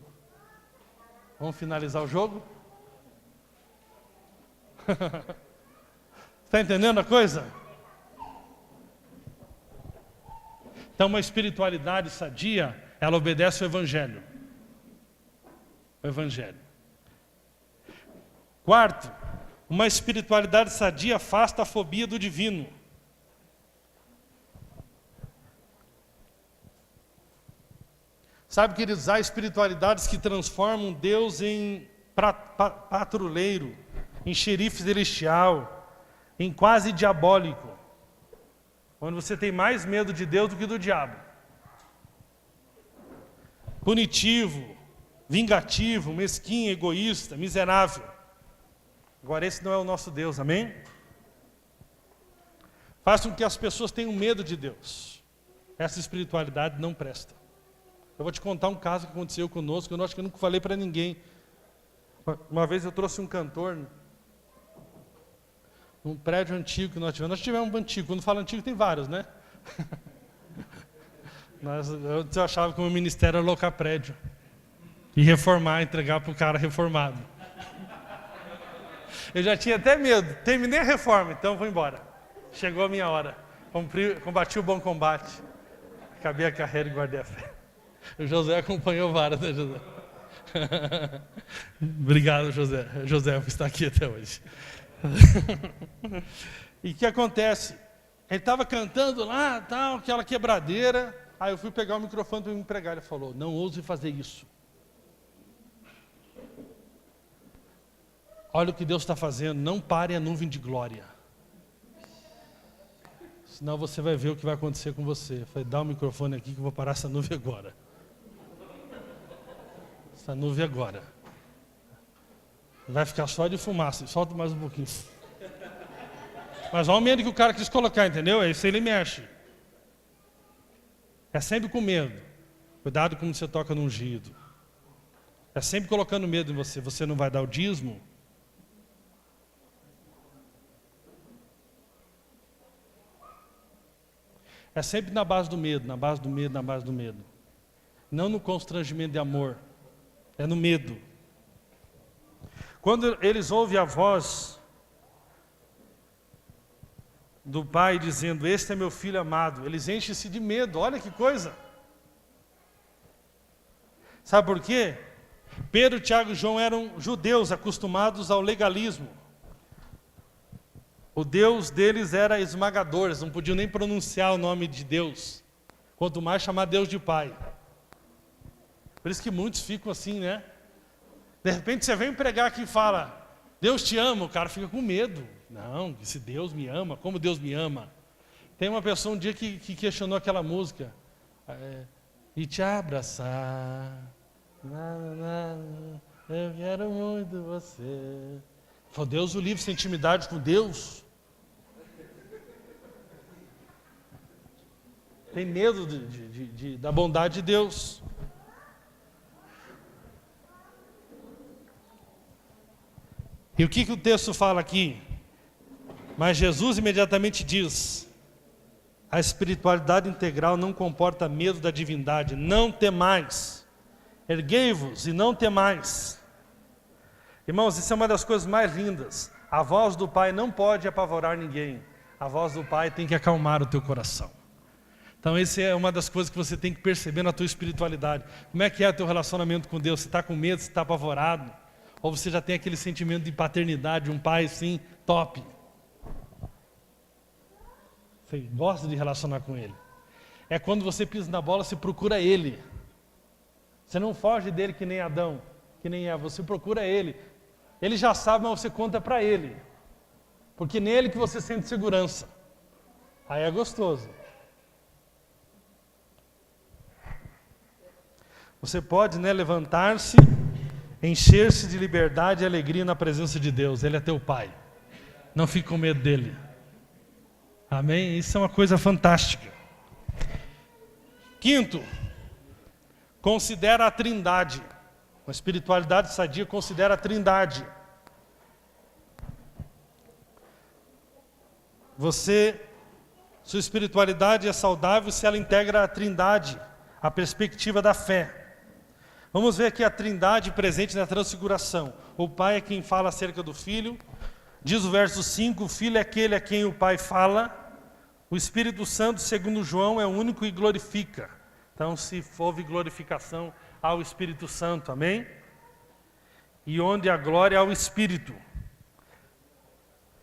Vamos finalizar o jogo? Está entendendo a coisa? Então, uma espiritualidade sadia, ela obedece ao Evangelho. O Evangelho. Quarto, uma espiritualidade sadia afasta a fobia do divino. Sabe, queridos, há espiritualidades que transformam Deus em patrulheiro, em xerife celestial, em quase diabólico. Quando você tem mais medo de Deus do que do diabo. Punitivo, vingativo, mesquinho, egoísta, miserável. Agora esse não é o nosso Deus, amém? Faz com que as pessoas tenham medo de Deus. Essa espiritualidade não presta. Eu vou te contar um caso que aconteceu conosco, eu acho que eu nunca falei para ninguém. Uma vez eu trouxe um cantor num prédio antigo que nós tivemos um antigo, quando fala antigo tem vários, né? Eu achava que o meu ministério era alocar prédio e reformar, entregar para o cara reformado. Eu já tinha até medo, terminei a reforma, então vou embora. Chegou a minha hora, combati o bom combate, acabei a carreira e guardei a fé. O José acompanhou várias, né, José? Obrigado, José. José está aqui até hoje. E o que acontece? Ele estava cantando lá, tal, aquela quebradeira. Aí eu fui pegar o microfone para me pregar. Ele falou: não ouse fazer isso. Olha o que Deus está fazendo. Não pare a nuvem de glória. Senão você vai ver o que vai acontecer com você. Eu falei: dá o microfone aqui que eu vou parar essa nuvem agora. Essa nuvem agora. Vai ficar só de fumaça. Solta mais um pouquinho. Mas olha o medo que o cara quis colocar, entendeu? É isso, ele mexe. É sempre com medo. Cuidado como você toca no ungido. É sempre colocando medo em você. Você não vai dar o dízimo? É sempre na base do medo, na base do medo, na base do medo. Não no constrangimento de amor. É no medo. Quando eles ouvem a voz do pai dizendo: este é meu filho amado, eles enchem-se de medo. Olha que coisa. Sabe por quê? Pedro, Tiago e João eram judeus acostumados ao legalismo. O Deus deles era esmagador, eles não podiam nem pronunciar o nome de Deus, quanto mais chamar Deus de Pai. Por isso que muitos ficam assim, né? De repente você vem pregar aqui e fala: Deus te ama, o cara fica com medo. Não, se Deus me ama, como Deus me ama? Tem uma pessoa um dia que questionou aquela música, e te abraçar, eu quero muito você. Falou: Deus o livre, sem intimidade com Deus. Tem medo da bondade de Deus. E o que o texto fala aqui? Mas Jesus imediatamente diz: a espiritualidade integral não comporta medo da divindade. Não temais. Erguei-vos e não temais. Irmãos, isso é uma das coisas mais lindas. A voz do Pai não pode apavorar ninguém. A voz do Pai tem que acalmar o teu coração. Então essa é uma das coisas que você tem que perceber na tua espiritualidade. Como é que é o teu relacionamento com Deus? Você está com medo, você está apavorado? Ou você já tem aquele sentimento de paternidade, um pai assim, top? Você gosta de relacionar com Ele. É quando você pisa na bola, você procura Ele. Você não foge dele que nem Adão, que nem Eva, você procura Ele. Ele já sabe, mas você conta para Ele. Porque nele que você sente segurança. Aí é gostoso. Você pode, levantar-se, encher-se de liberdade e alegria na presença de Deus. Ele é teu Pai. Não fique com medo dele. Amém? Isso é uma coisa fantástica. Quinto, considera a Trindade. Uma espiritualidade sadia considera a Trindade. Sua espiritualidade é saudável se ela integra a Trindade, a perspectiva da fé. Vamos ver aqui a Trindade presente na transfiguração. O Pai é quem fala acerca do Filho. Diz o verso 5, o Filho é aquele a quem o Pai fala. O Espírito Santo, segundo João, é o único e glorifica. Então, se houve glorificação ao Espírito Santo, amém? E onde a glória ao Espírito.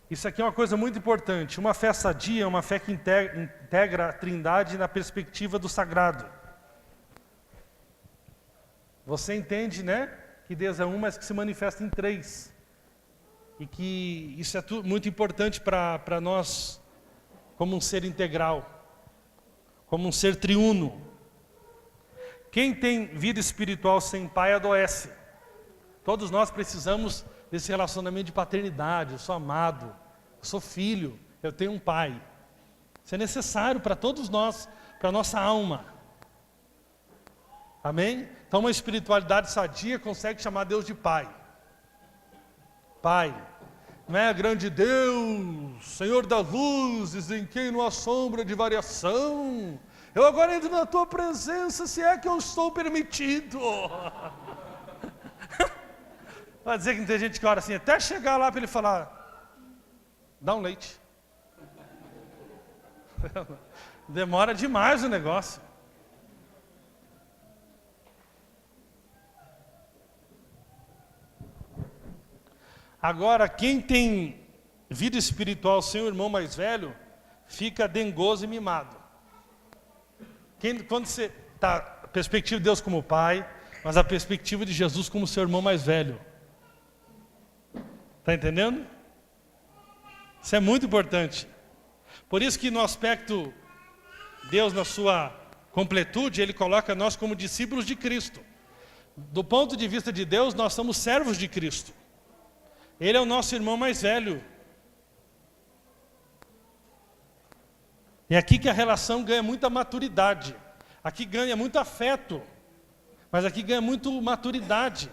Isso aqui é uma coisa muito importante. Uma fé sadia é uma fé que integra a Trindade na perspectiva do sagrado. Você entende, que Deus é um, mas que se manifesta em três. E que isso é muito importante para nós, como um ser integral, como um ser triuno. Quem tem vida espiritual sem pai adoece. Todos nós precisamos desse relacionamento de paternidade. Eu sou amado, eu sou filho, eu tenho um pai. Isso é necessário para todos nós, para a nossa alma. Amém? Então uma espiritualidade sadia consegue chamar Deus de Pai. Pai. não é? Grande Deus, Senhor das luzes, em quem não há sombra de variação. Eu agora entro na tua presença, se é que eu estou permitido. Vai dizer que não tem gente que ora assim, até chegar lá para ele falar, dá um leite. Demora demais o negócio. Agora, quem tem vida espiritual sem o irmão mais velho, fica dengoso e mimado. Quando você está, a perspectiva de Deus como pai, mas a perspectiva de Jesus como seu irmão mais velho. Está entendendo? Isso é muito importante. Por isso que no aspecto, Deus na sua completude, Ele coloca nós como discípulos de Cristo. Do ponto de vista de Deus, nós somos servos de Cristo. Ele é o nosso irmão mais velho. E aqui que a relação ganha muita maturidade. Aqui ganha muito afeto. Mas aqui ganha muito maturidade.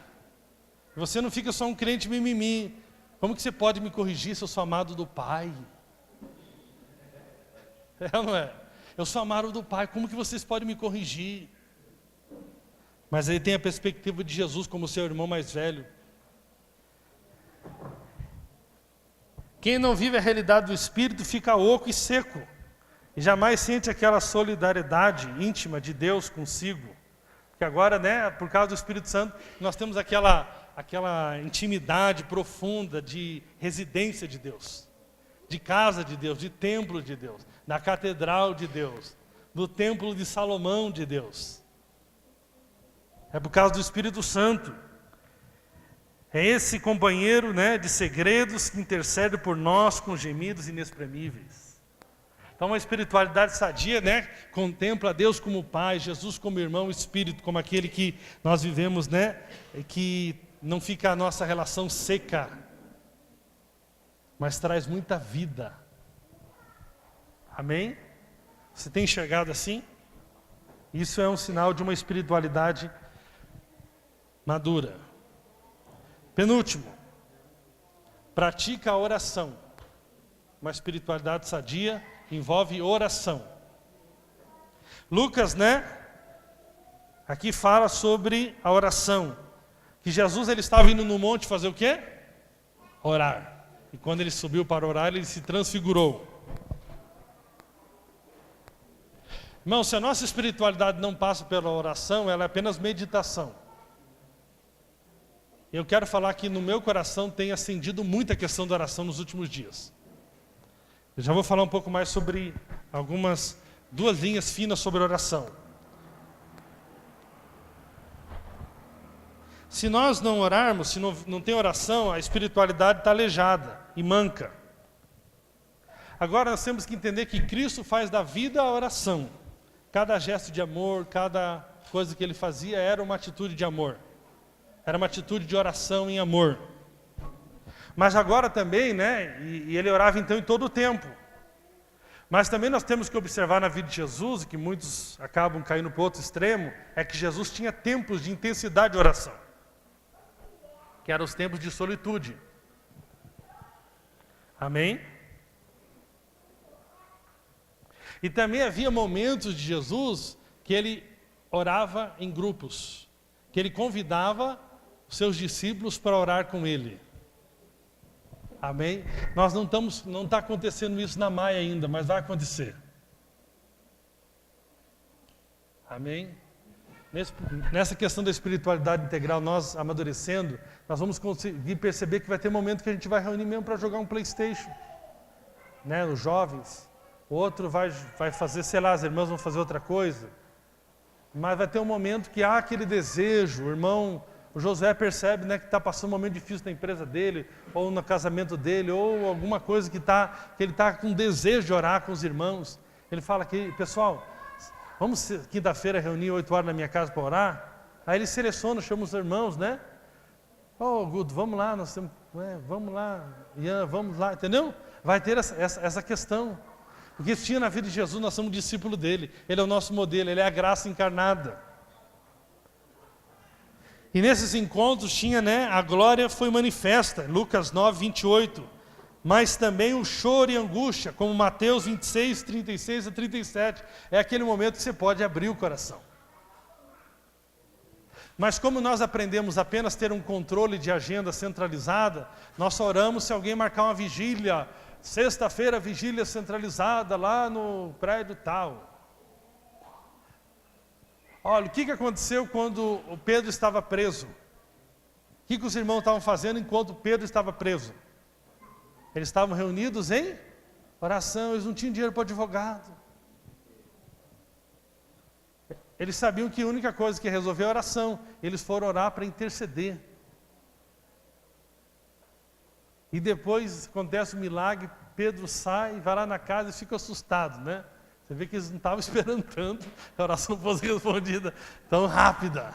Você não fica só um crente mimimi. Como que você pode me corrigir se eu sou amado do Pai? É ou não é? Eu sou amado do Pai, como que vocês podem me corrigir? Mas ele tem a perspectiva de Jesus como seu irmão mais velho. Quem não vive a realidade do Espírito fica oco e seco. E jamais sente aquela solidariedade íntima de Deus consigo. Porque agora, né, por causa do Espírito Santo, nós temos aquela intimidade profunda de residência de Deus. De casa de Deus, de templo de Deus. Da catedral de Deus. Do templo de Salomão de Deus. É por causa do Espírito Santo. É esse companheiro, né, de segredos que intercede por nós com gemidos inexprimíveis. Então, uma espiritualidade sadia, né, contempla Deus como Pai, Jesus como irmão, Espírito como aquele que nós vivemos, né, que não fica a nossa relação seca, mas traz muita vida. Amém? Você tem enxergado assim? Isso é um sinal de uma espiritualidade madura. Penúltimo, pratica a oração. Uma espiritualidade sadia envolve oração. Lucas, né, aqui fala sobre a oração. Que Jesus ele estava indo no monte fazer o quê? Orar. E quando ele subiu para orar, ele se transfigurou. Irmão, se a nossa espiritualidade não passa pela oração, ela é apenas meditação. Eu quero falar que no meu coração tem acendido muito a questão da oração nos últimos dias. Eu já vou falar um pouco mais sobre duas linhas finas sobre oração. Se nós não orarmos, se não tem oração, a espiritualidade está aleijada e manca. Agora nós temos que entender que Cristo faz da vida a oração. Cada gesto de amor, cada coisa que Ele fazia era uma atitude de amor. Era uma atitude de oração em amor. Mas agora também, né, e Ele orava então em todo o tempo. Mas também nós temos que observar na vida de Jesus, e que muitos acabam caindo para o outro extremo, é que Jesus tinha tempos de intensidade de oração. Que eram os tempos de solitude. Amém? E também havia momentos de Jesus que Ele orava em grupos. Que Ele convidava os seus discípulos para orar com Ele. Amém? Nós não está acontecendo isso na Maia ainda, mas vai acontecer. Amém? Nessa questão da espiritualidade integral, nós amadurecendo, nós vamos conseguir perceber que vai ter momento que a gente vai reunir mesmo para jogar um PlayStation. Né? Os jovens. O outro vai fazer, sei lá, as irmãs vão fazer outra coisa. Mas vai ter um momento que há aquele desejo, o Josué percebe, né, que está passando um momento difícil na empresa dele, ou no casamento dele, ou alguma coisa que ele está com desejo de orar com os irmãos. Ele fala aqui, pessoal, vamos quinta-feira reunir 8 horas na minha casa para orar? Aí ele seleciona, chama os irmãos, né? Guto, vamos lá, vamos lá, Ian, vamos lá, entendeu? Vai ter essa questão. Porque isso tinha na vida de Jesus, nós somos discípulo dele. Ele é o nosso modelo, ele é a graça encarnada. E nesses encontros tinha, né, a glória foi manifesta. Lucas 9, 28. mas também o choro e angústia, como Mateus 26, 36 a 37. É aquele momento que você pode abrir o coração. Mas como nós aprendemos apenas ter um controle de agenda centralizada, nós só oramos se alguém marcar uma vigília, sexta-feira, vigília centralizada lá no prédio tal. Olha, o que aconteceu quando o Pedro estava preso? O que os irmãos estavam fazendo enquanto Pedro estava preso? Eles estavam reunidos em oração, eles não tinham dinheiro para o advogado. Eles sabiam que a única coisa que resolveu a oração. Eles foram orar para interceder. E depois acontece o milagre, Pedro sai, vai lá na casa e fica assustado, né? Você vê que eles não estavam esperando tanto, a oração fosse respondida tão rápida.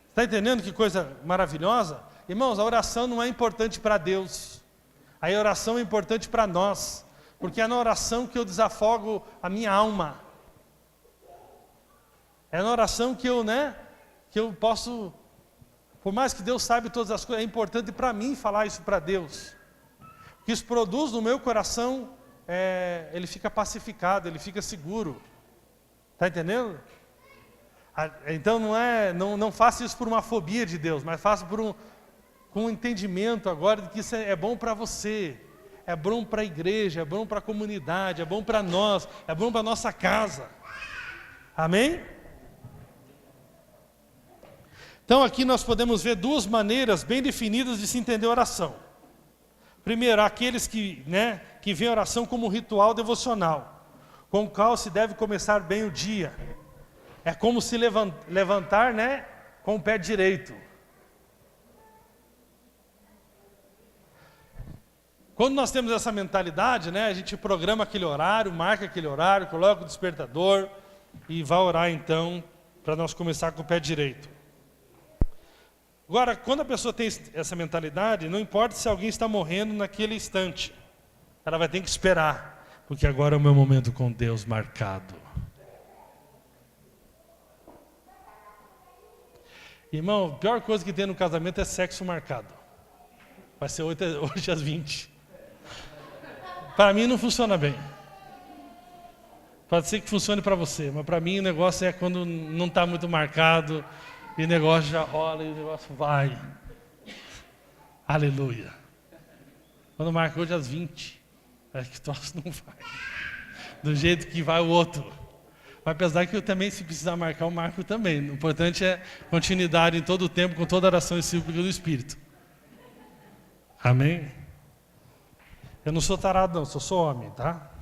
Está entendendo que coisa maravilhosa? Irmãos, a oração não é importante para Deus. A oração é importante para nós. Porque é na oração que eu desafogo a minha alma. É na oração que eu posso, por mais que Deus saiba todas as coisas, é importante para mim falar isso para Deus. O que isso produz no meu coração, ele fica pacificado, ele fica seguro. Está entendendo? Então não faça isso por uma fobia de Deus, mas faça com um entendimento agora de que isso é bom para você, é bom para a igreja, é bom para a comunidade, é bom para nós, é bom para a nossa casa. Amém? Então aqui nós podemos ver duas maneiras bem definidas de se entender oração. Primeiro, aqueles que veem a oração como um ritual devocional, com o qual se deve começar bem o dia. É como se levantar, com o pé direito. Quando nós temos essa mentalidade, a gente programa aquele horário, marca aquele horário, coloca o despertador e vai orar então, para nós começar com o pé direito. Agora, quando a pessoa tem essa mentalidade, não importa se alguém está morrendo naquele instante, ela vai ter que esperar, porque agora é o meu momento com Deus marcado. Irmão, a pior coisa que tem no casamento é sexo marcado. Vai ser hoje às 20. Para mim não funciona bem. Pode ser que funcione para você, mas para mim o negócio é quando não está muito marcado, e o negócio já rola e o negócio vai. Aleluia. Quando marca hoje às 20, acho que troço não vai. Do jeito que vai o outro. Mas apesar que eu também, se precisar marcar, eu marco também. O importante é continuidade em todo o tempo, com toda a oração e súplica do Espírito. Amém? Eu não sou tarado não, sou homem, tá?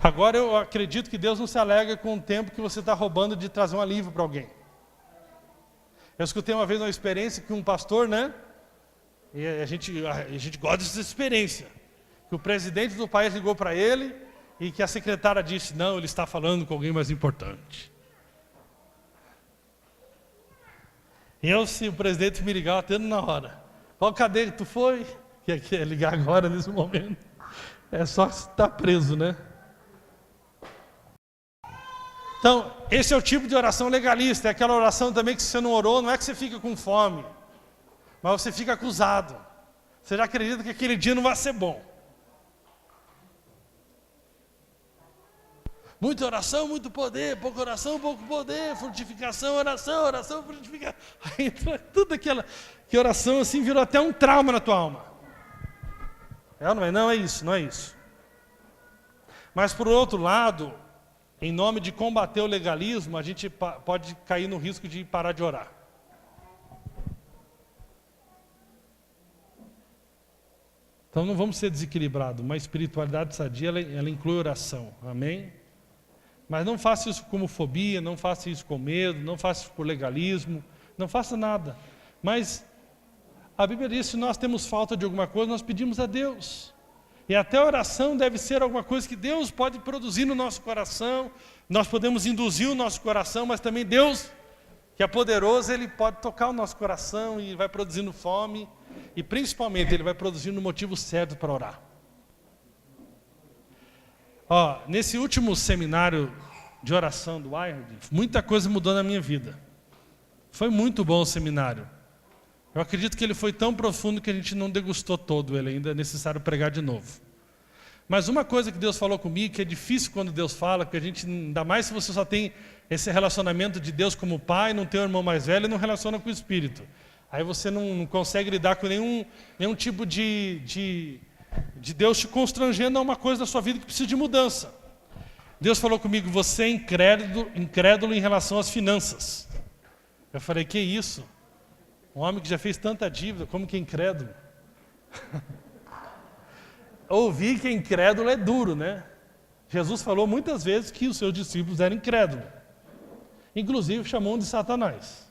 Agora eu acredito que Deus não se alegra com o tempo que você está roubando de trazer um alívio para alguém. Eu escutei uma vez uma experiência que um pastor, e a gente gosta dessa experiência, que o presidente do país ligou para ele e que a secretária disse, não, ele está falando com alguém mais importante. Se o presidente me ligar, eu atendo na hora. Qual cadeia que tu foi? Que é ligar agora, nesse momento. É só estar preso, Então, esse é o tipo de oração legalista. É aquela oração também que se você não orou, não é que você fica com fome, mas você fica acusado. Você já acredita que aquele dia não vai ser bom. Muita oração, muito poder. Pouca oração, pouco poder. Frutificação, oração, frutificação. Aí entra tudo aquela que oração assim virou até um trauma na tua alma. Não é isso. Mas por outro lado, em nome de combater o legalismo, a gente pode cair no risco de parar de orar. Então não vamos ser desequilibrados. Uma espiritualidade sadia, ela inclui oração. Amém? Mas não faça isso como fobia, não faça isso com medo, não faça isso por legalismo, não faça nada. Mas a Bíblia diz que se nós temos falta de alguma coisa, nós pedimos a Deus. E até a oração deve ser alguma coisa que Deus pode produzir no nosso coração. Nós podemos induzir o nosso coração, mas também Deus, que é poderoso, Ele pode tocar o nosso coração e vai produzindo fome. E principalmente Ele vai produzindo o motivo certo para orar. Nesse último seminário de oração do Iron, muita coisa mudou na minha vida. Foi muito bom o seminário. Eu acredito que ele foi tão profundo que a gente não degustou todo ele ainda, é necessário pregar de novo. Mas uma coisa que Deus falou comigo, que é difícil quando Deus fala, que a gente, ainda mais se você só tem esse relacionamento de Deus como pai, não tem um irmão mais velho e não relaciona com o Espírito. Aí você não consegue lidar com nenhum tipo de Deus te constrangendo a uma coisa da sua vida que precisa de mudança. Deus falou comigo, você é incrédulo em relação às finanças. Eu falei, que isso? Um homem que já fez tanta dívida, como que é incrédulo? Ouvir que é incrédulo é duro, né? Jesus falou muitas vezes que os seus discípulos eram incrédulos. Inclusive chamou de Satanás.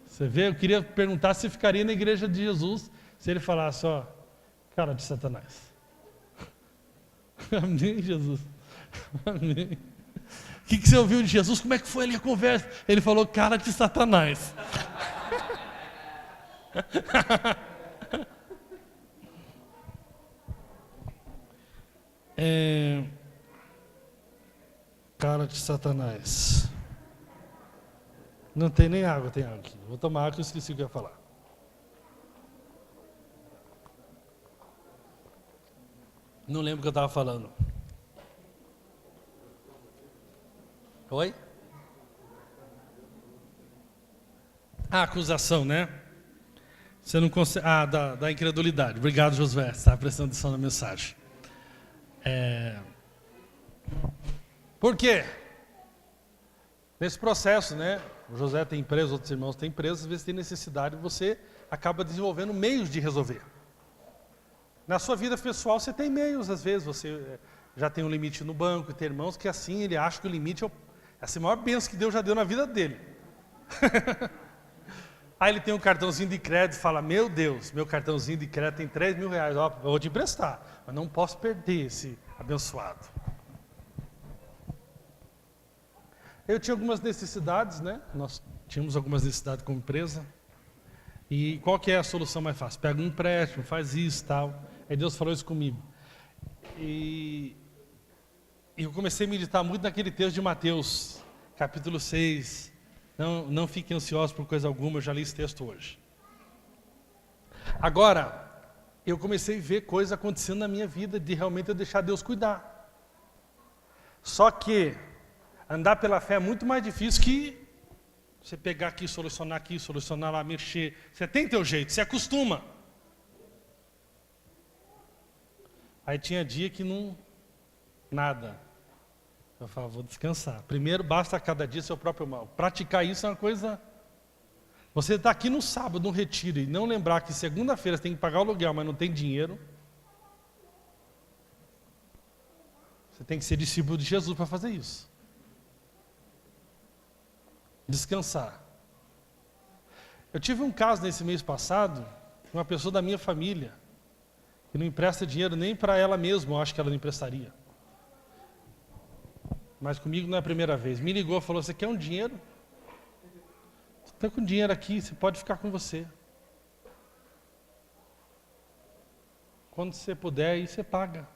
Você vê, eu queria perguntar se ficaria na igreja de Jesus se ele falasse, ó, cara de Satanás. Amém, Jesus. Amém. O que você ouviu de Jesus? Como é que foi ali a conversa? Ele falou, cara de Satanás. Cara de Satanás. Não tem nem água, tem água aqui. Vou tomar água que eu esqueci o que eu ia falar. Não lembro o que eu estava falando. Oi? Acusação, né? Você não consegue... da incredulidade. Obrigado, Josué. Você estava prestando atenção na mensagem. Por quê? Nesse processo, né? O José tem empresa, outros irmãos têm empresa, às vezes tem necessidade, você acaba desenvolvendo meios de resolver. Na sua vida pessoal, você tem meios, às vezes, você já tem um limite no banco, e tem irmãos que assim, ele acha que o limite é essa maior bênção que Deus já deu na vida dele. Aí ele tem um cartãozinho de crédito e fala, meu Deus, meu cartãozinho de crédito tem 3 mil reais, ó, eu vou te emprestar, mas não posso perder esse abençoado. Eu tinha algumas necessidades, né? Nós tínhamos algumas necessidades como empresa. E qual que é a solução mais fácil? Pega um empréstimo, faz isso e tal. Aí Deus falou isso comigo. E eu comecei a meditar muito naquele texto de Mateus, capítulo 6. Não fiquem ansiosos por coisa alguma, eu já li esse texto hoje. Agora, eu comecei a ver coisas acontecendo na minha vida, de realmente eu deixar Deus cuidar. Só que andar pela fé é muito mais difícil que você pegar aqui, solucionar lá, mexer. Você tem teu jeito, você acostuma. Aí tinha dia que não... nada. Eu falava, vou descansar. Primeiro, basta cada dia seu próprio mal. Praticar isso é uma coisa... Você está aqui no sábado, no retiro, e não lembrar que segunda-feira você tem que pagar o aluguel, mas não tem dinheiro. Você tem que ser discípulo de Jesus para fazer isso. Descansar. Eu tive um caso nesse mês passado, uma pessoa da minha família, que não empresta dinheiro nem para ela mesma, eu acho que ela não emprestaria. Mas comigo não é a primeira vez. Me ligou e falou, você quer um dinheiro? Estou com dinheiro aqui, você pode ficar com você. Quando você puder, aí você paga.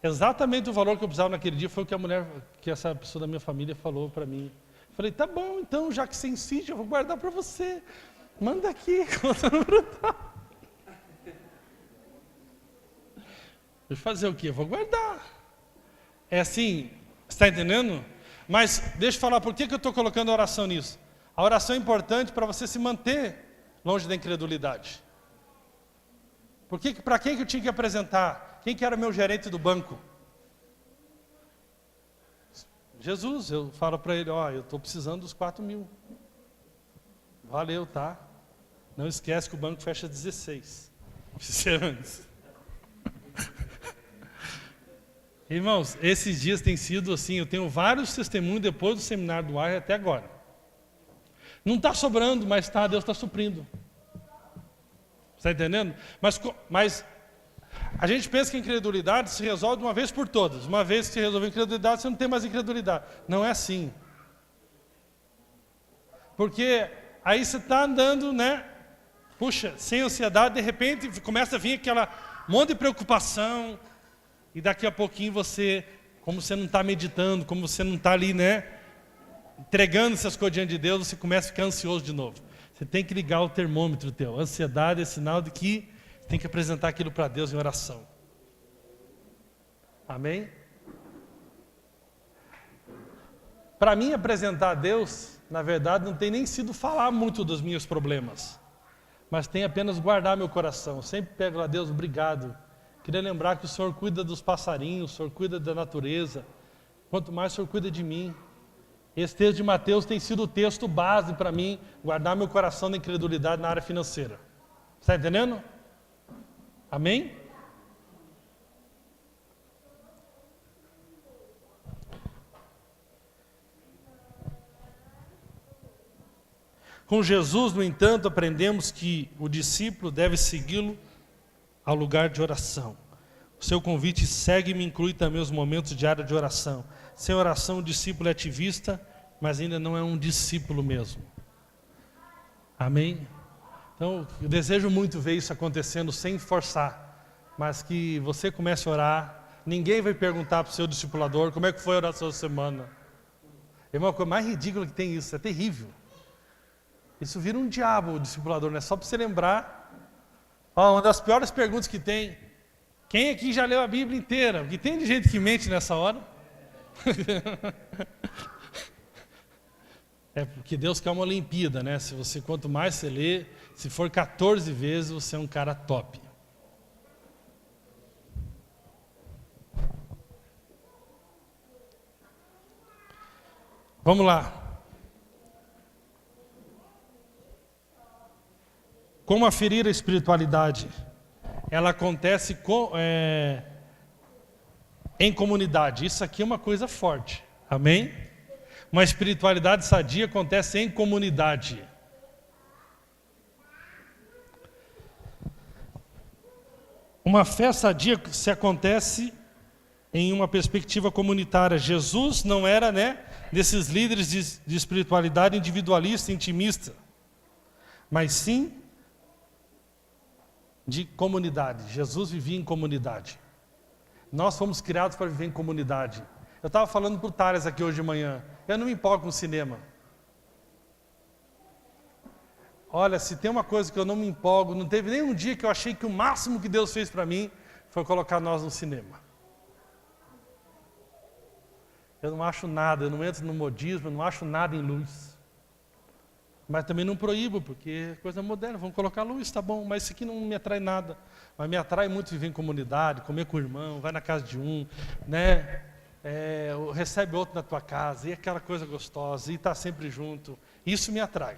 Exatamente o valor que eu precisava naquele dia foi o que essa pessoa da minha família falou para mim. Falei, tá bom, então, já que você insiste, eu vou guardar para você. Manda aqui, conta no brutal. Vou fazer o quê? Eu vou guardar. É assim, está entendendo? Mas deixa eu falar, por que eu estou colocando a oração nisso? A oração é importante para você se manter longe da incredulidade. Para quem que eu tinha que apresentar? Quem que era meu gerente do banco? Jesus, eu falo para ele, ó, eu estou precisando dos 4 mil. Valeu, tá? Não esquece que o banco fecha às 16. Precisa ser antes. Irmãos, esses dias têm sido assim, eu tenho vários testemunhos depois do seminário do ar até agora. Não está sobrando, mas Deus está suprindo. Está entendendo? Mas a gente pensa que a incredulidade se resolve de uma vez por todas. Uma vez que se resolveu a incredulidade, você não tem mais incredulidade. Não é assim. Porque aí você está andando, né? Puxa, sem ansiedade, de repente começa a vir aquela monte de preocupação. E daqui a pouquinho você, como você não está meditando, como você não está ali, né? entregando essas coisas diante de Deus, você começa a ficar ansioso de novo. Você tem que ligar o termômetro teu. A ansiedade é sinal de que você tem que apresentar aquilo para Deus em oração. Amém? Para mim, apresentar a Deus, na verdade, não tem nem sido falar muito dos meus problemas, mas tem apenas guardar meu coração. Eu sempre pego lá, Deus, obrigado. Queria lembrar que o Senhor cuida dos passarinhos, o Senhor cuida da natureza. Quanto mais o Senhor cuida de mim. Esse texto de Mateus tem sido o texto base para mim, guardar meu coração da incredulidade na área financeira. Está entendendo? Amém? Com Jesus, no entanto, aprendemos que o discípulo deve segui-lo ao lugar de oração. O seu convite segue-me inclui também os momentos diários de oração. Sem oração, o discípulo é ativista, mas ainda não é um discípulo mesmo. Amém? Então, eu desejo muito ver isso acontecendo sem forçar, mas que você comece a orar. Ninguém vai perguntar para o seu discipulador como é que foi a oração da semana. É uma coisa mais ridícula que tem isso, é terrível. Isso vira um diabo, o discipulador, não é só para você lembrar. Uma das piores perguntas que tem: quem aqui já leu a Bíblia inteira? Porque tem de gente que mente nessa hora. É porque Deus quer uma Olimpíada, né? Se você, quanto mais você lê, se for 14 vezes, você é um cara top. Vamos lá. Como aferir a espiritualidade? Ela acontece em comunidade. Isso aqui é uma coisa forte. Amém? Uma espiritualidade sadia acontece em comunidade. Uma fé sadia se acontece em uma perspectiva comunitária. Jesus não era, desses líderes de espiritualidade individualista, intimista, mas sim de comunidade. Jesus vivia em comunidade. Nós fomos criados para viver em comunidade. Eu estava falando para o Thales aqui hoje de manhã. Eu não me empolgo com cinema. Olha, se tem uma coisa que eu não me empolgo, não teve nenhum dia que eu achei que o máximo que Deus fez para mim foi colocar nós no cinema. Eu não acho nada, eu não entro no modismo, eu não acho nada em luz. Mas também não proíbo, porque é coisa moderna, vamos colocar luz, tá bom, mas isso aqui não me atrai nada. Mas me atrai muito viver em comunidade, comer com o irmão, vai na casa de um, recebe outro na tua casa, e aquela coisa gostosa, e estar sempre junto. Isso me atrai.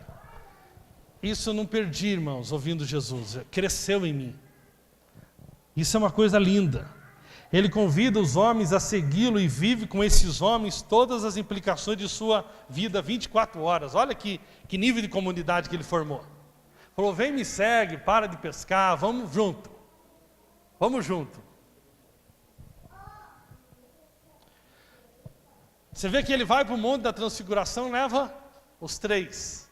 Isso eu não perdi, irmãos, ouvindo Jesus, cresceu em mim. Isso é uma coisa linda. Ele convida os homens a segui-lo e vive com esses homens todas as implicações de sua vida 24 horas. Olha que nível de comunidade que ele formou. Falou, vem me segue, para de pescar, vamos junto. Vamos junto. Você vê que ele vai para o Monte da Transfiguração, leva os 3.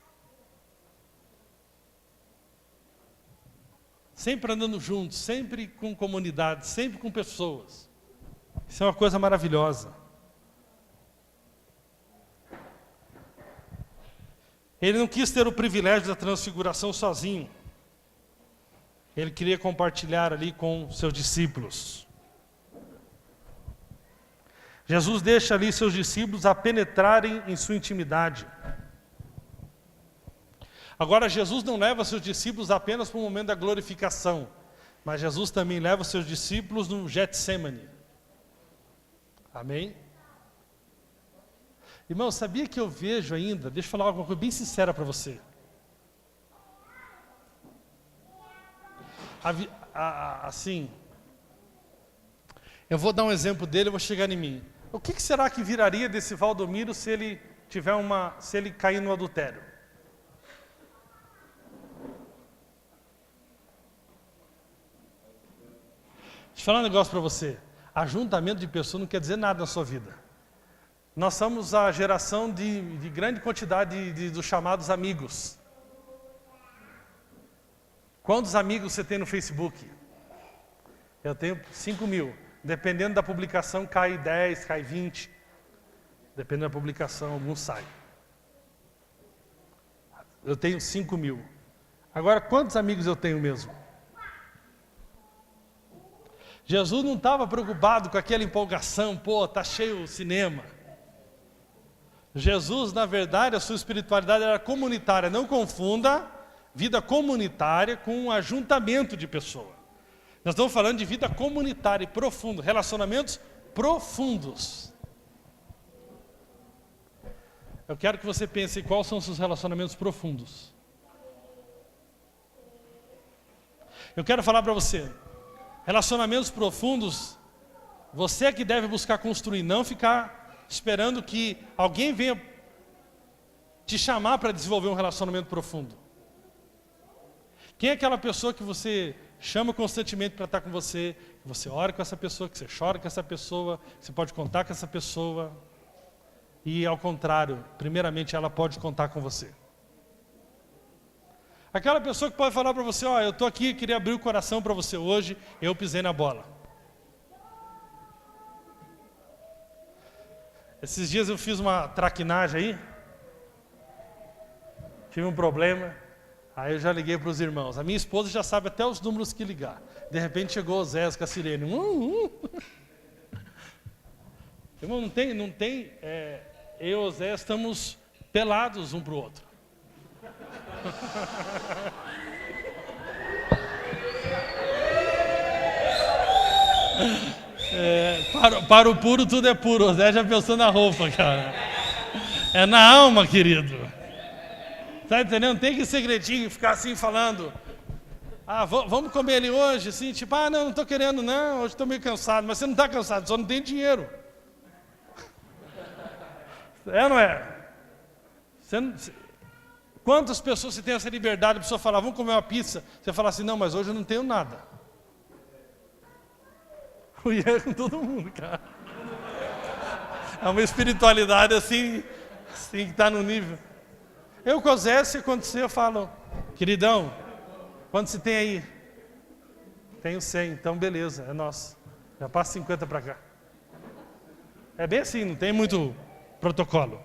Sempre andando juntos, sempre com comunidade, sempre com pessoas. Isso é uma coisa maravilhosa. Ele não quis ter o privilégio da transfiguração sozinho. Ele queria compartilhar ali com seus discípulos. Jesus deixa ali seus discípulos a penetrarem em sua intimidade. Agora, Jesus não leva seus discípulos apenas para o momento da glorificação, mas Jesus também leva seus discípulos no Getsemane. Amém? Irmão, sabia que eu vejo ainda, deixa eu falar uma coisa bem sincera para você. Assim, eu vou dar um exemplo dele, eu vou chegar em mim. O que será que viraria desse Valdomiro se ele cair no adultério? Deixa eu falar um negócio para você. Ajuntamento de pessoas não quer dizer nada na sua vida. Nós somos a geração de grande quantidade dos chamados amigos. Quantos amigos você tem no Facebook? Eu tenho 5.000. Dependendo da publicação, cai 10, cai 20. Dependendo da publicação, alguns saem. eu tenho 5.000. Agora, quantos amigos eu tenho mesmo? Jesus não estava preocupado com aquela empolgação, pô, tá cheio o cinema. Jesus, na verdade, a sua espiritualidade era comunitária. Não confunda vida comunitária com um ajuntamento de pessoas. Nós estamos falando de vida comunitária e profunda, relacionamentos profundos. Eu quero que você pense quais são os seus relacionamentos profundos. Eu quero falar para você, relacionamentos profundos, você é que deve buscar construir, não ficar esperando que alguém venha te chamar para desenvolver um relacionamento profundo. Quem é aquela pessoa que você chama constantemente para estar com você, que você ora com essa pessoa, que você chora com essa pessoa, que você pode contar com essa pessoa, e ao contrário, primeiramente ela pode contar com você. Aquela pessoa que pode falar para você, ó, eu estou aqui, queria abrir o coração para você hoje, eu pisei na bola. Esses dias eu fiz uma traquinagem aí, tive um problema, aí eu já liguei para os irmãos. A minha esposa já sabe até os números que ligar. De repente chegou o Zé com a sirene. Irmão, não tem eu e o Zé estamos pelados um para o outro. Para o puro tudo é puro. O Zé já pensou na roupa, cara. É na alma, querido. Tá entendendo? Não tem que segredinho ficar assim falando. Ah, vamos comer ali hoje? Assim, tipo, não estou querendo não, hoje estou meio cansado. Mas você não está cansado, só não tem dinheiro. É ou não é? Quantas pessoas você tem essa liberdade? A pessoa fala, vamos comer uma pizza. Você fala assim, não, mas hoje eu não tenho nada. O Ian é com todo mundo, cara. É uma espiritualidade assim que está no nível. Eu com o Zé, se acontecer, eu falo, queridão, quanto você tem aí? Tenho 100, então beleza, é nosso. Já passa 50 para cá. É bem assim, não tem muito protocolo.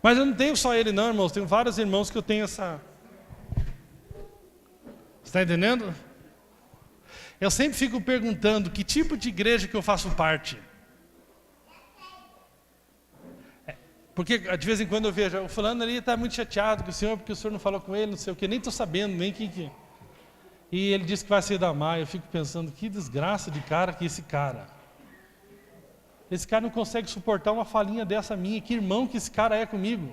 Mas eu não tenho só ele não, irmãos. Tenho vários irmãos que eu tenho essa... Você está entendendo? Eu sempre fico perguntando que tipo de igreja que eu faço parte. Porque de vez em quando eu vejo, o fulano ali está muito chateado com o senhor, porque o senhor não falou com ele, não sei o quê, nem estou sabendo, nem que... E ele disse que vai sair da maia. Eu fico pensando, que desgraça de cara que esse cara. Esse cara não consegue suportar uma falinha dessa minha. Que irmão que esse cara é comigo.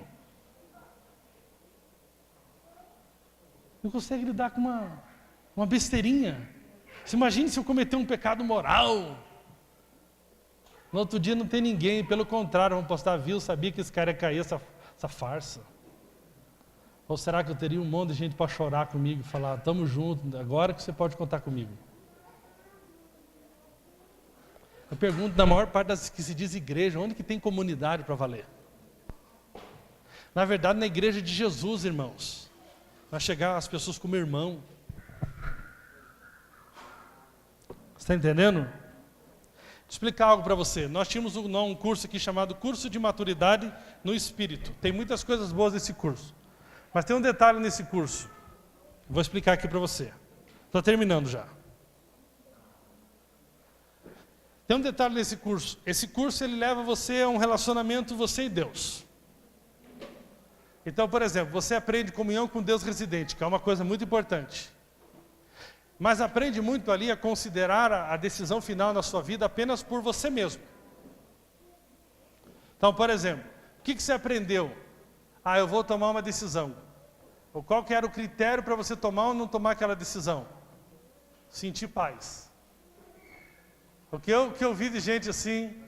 Não consegue lidar com uma besteirinha. Você imagina se eu cometer um pecado moral. No outro dia não tem ninguém. Pelo contrário, vão postar, viu, sabia que esse cara ia cair essa farsa. Ou será que eu teria um monte de gente para chorar comigo e falar, estamos juntos, agora que você pode contar comigo. Eu pergunto, na maior parte das que se diz igreja, onde que tem comunidade para valer? Na verdade, na igreja de Jesus, irmãos. Vai chegar as pessoas como irmão. Você está entendendo? Deixa eu explicar algo para você. Nós tínhamos um curso aqui chamado Curso de Maturidade no Espírito. Tem muitas coisas boas nesse curso. Mas tem um detalhe nesse curso. Vou explicar aqui para você. Estou terminando já. Tem um detalhe nesse curso. Esse curso ele leva você a um relacionamento, você e Deus. Então, por exemplo, você aprende comunhão com Deus residente, que é uma coisa muito importante. Mas aprende muito ali a considerar a decisão final na sua vida apenas por você mesmo. Então, por exemplo, o que você aprendeu? Eu vou tomar uma decisão. Qual que era o critério para você tomar ou não tomar aquela decisão? Sentir paz. O que eu vi de gente assim,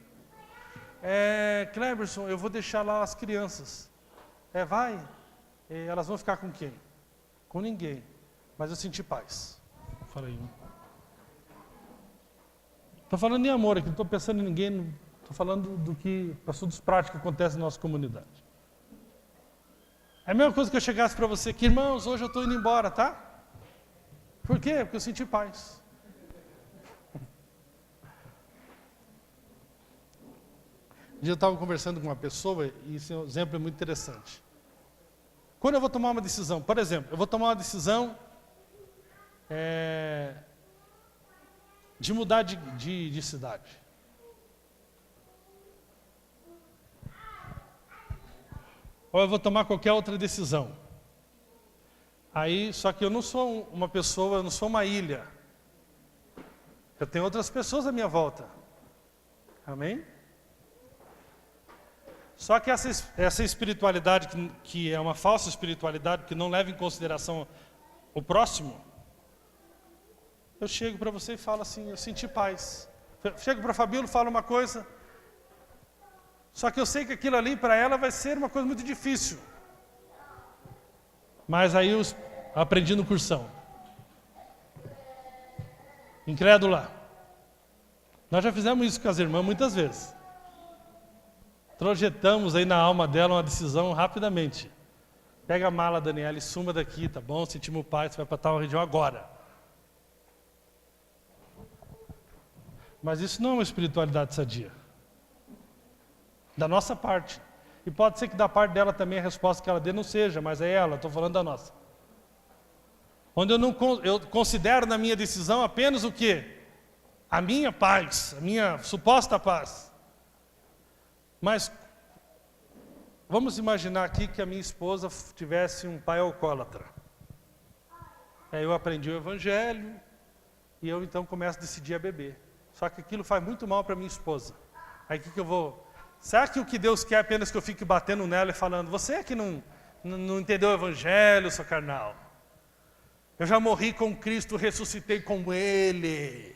Cleberson, eu vou deixar lá as crianças. Vai. Elas vão ficar com quem? Com ninguém. Mas eu senti paz. Falei. Estou falando em amor aqui, não estou pensando em ninguém, estou falando do que, assuntos práticos que acontecem na nossa comunidade. É a mesma coisa que eu chegasse para você aqui, irmãos, hoje eu estou indo embora, tá? Por quê? Porque eu senti paz. Um dia eu estava conversando com uma pessoa, e esse exemplo é muito interessante. Quando eu vou tomar uma decisão, por exemplo, eu vou tomar uma decisão de mudar de cidade. Ou eu vou tomar qualquer outra decisão. Aí, só que eu não sou uma pessoa, eu não sou uma ilha. Eu tenho outras pessoas à minha volta. Amém? Só que essa espiritualidade, que é uma falsa espiritualidade, que não leva em consideração o próximo, eu chego para você e falo assim, eu senti paz. Chego para a Fabíola e falo uma coisa, só que eu sei que aquilo ali para ela vai ser uma coisa muito difícil. Mas aí eu aprendi no cursão. Incrédula. Nós já fizemos isso com as irmãs muitas vezes. Projetamos aí na alma dela uma decisão rapidamente. Pega a mala, Daniela, e suma daqui, tá bom? Sentimos paz, você vai para tal região agora. Mas isso não é uma espiritualidade sadia. Da nossa parte. E pode ser que da parte dela também a resposta que ela dê não seja, mas é ela, estou falando da nossa. Onde eu considero na minha decisão apenas o quê? A minha paz, a minha suposta paz. Mas vamos imaginar aqui que a minha esposa tivesse um pai alcoólatra. Aí eu aprendi o evangelho e eu então começo a decidir a beber. Só que aquilo faz muito mal para minha esposa. Aí o que eu vou... Será que o que Deus quer é apenas que eu fique batendo nela e falando, você é que não entendeu o evangelho, seu carnal? Eu já morri com Cristo, ressuscitei com Ele.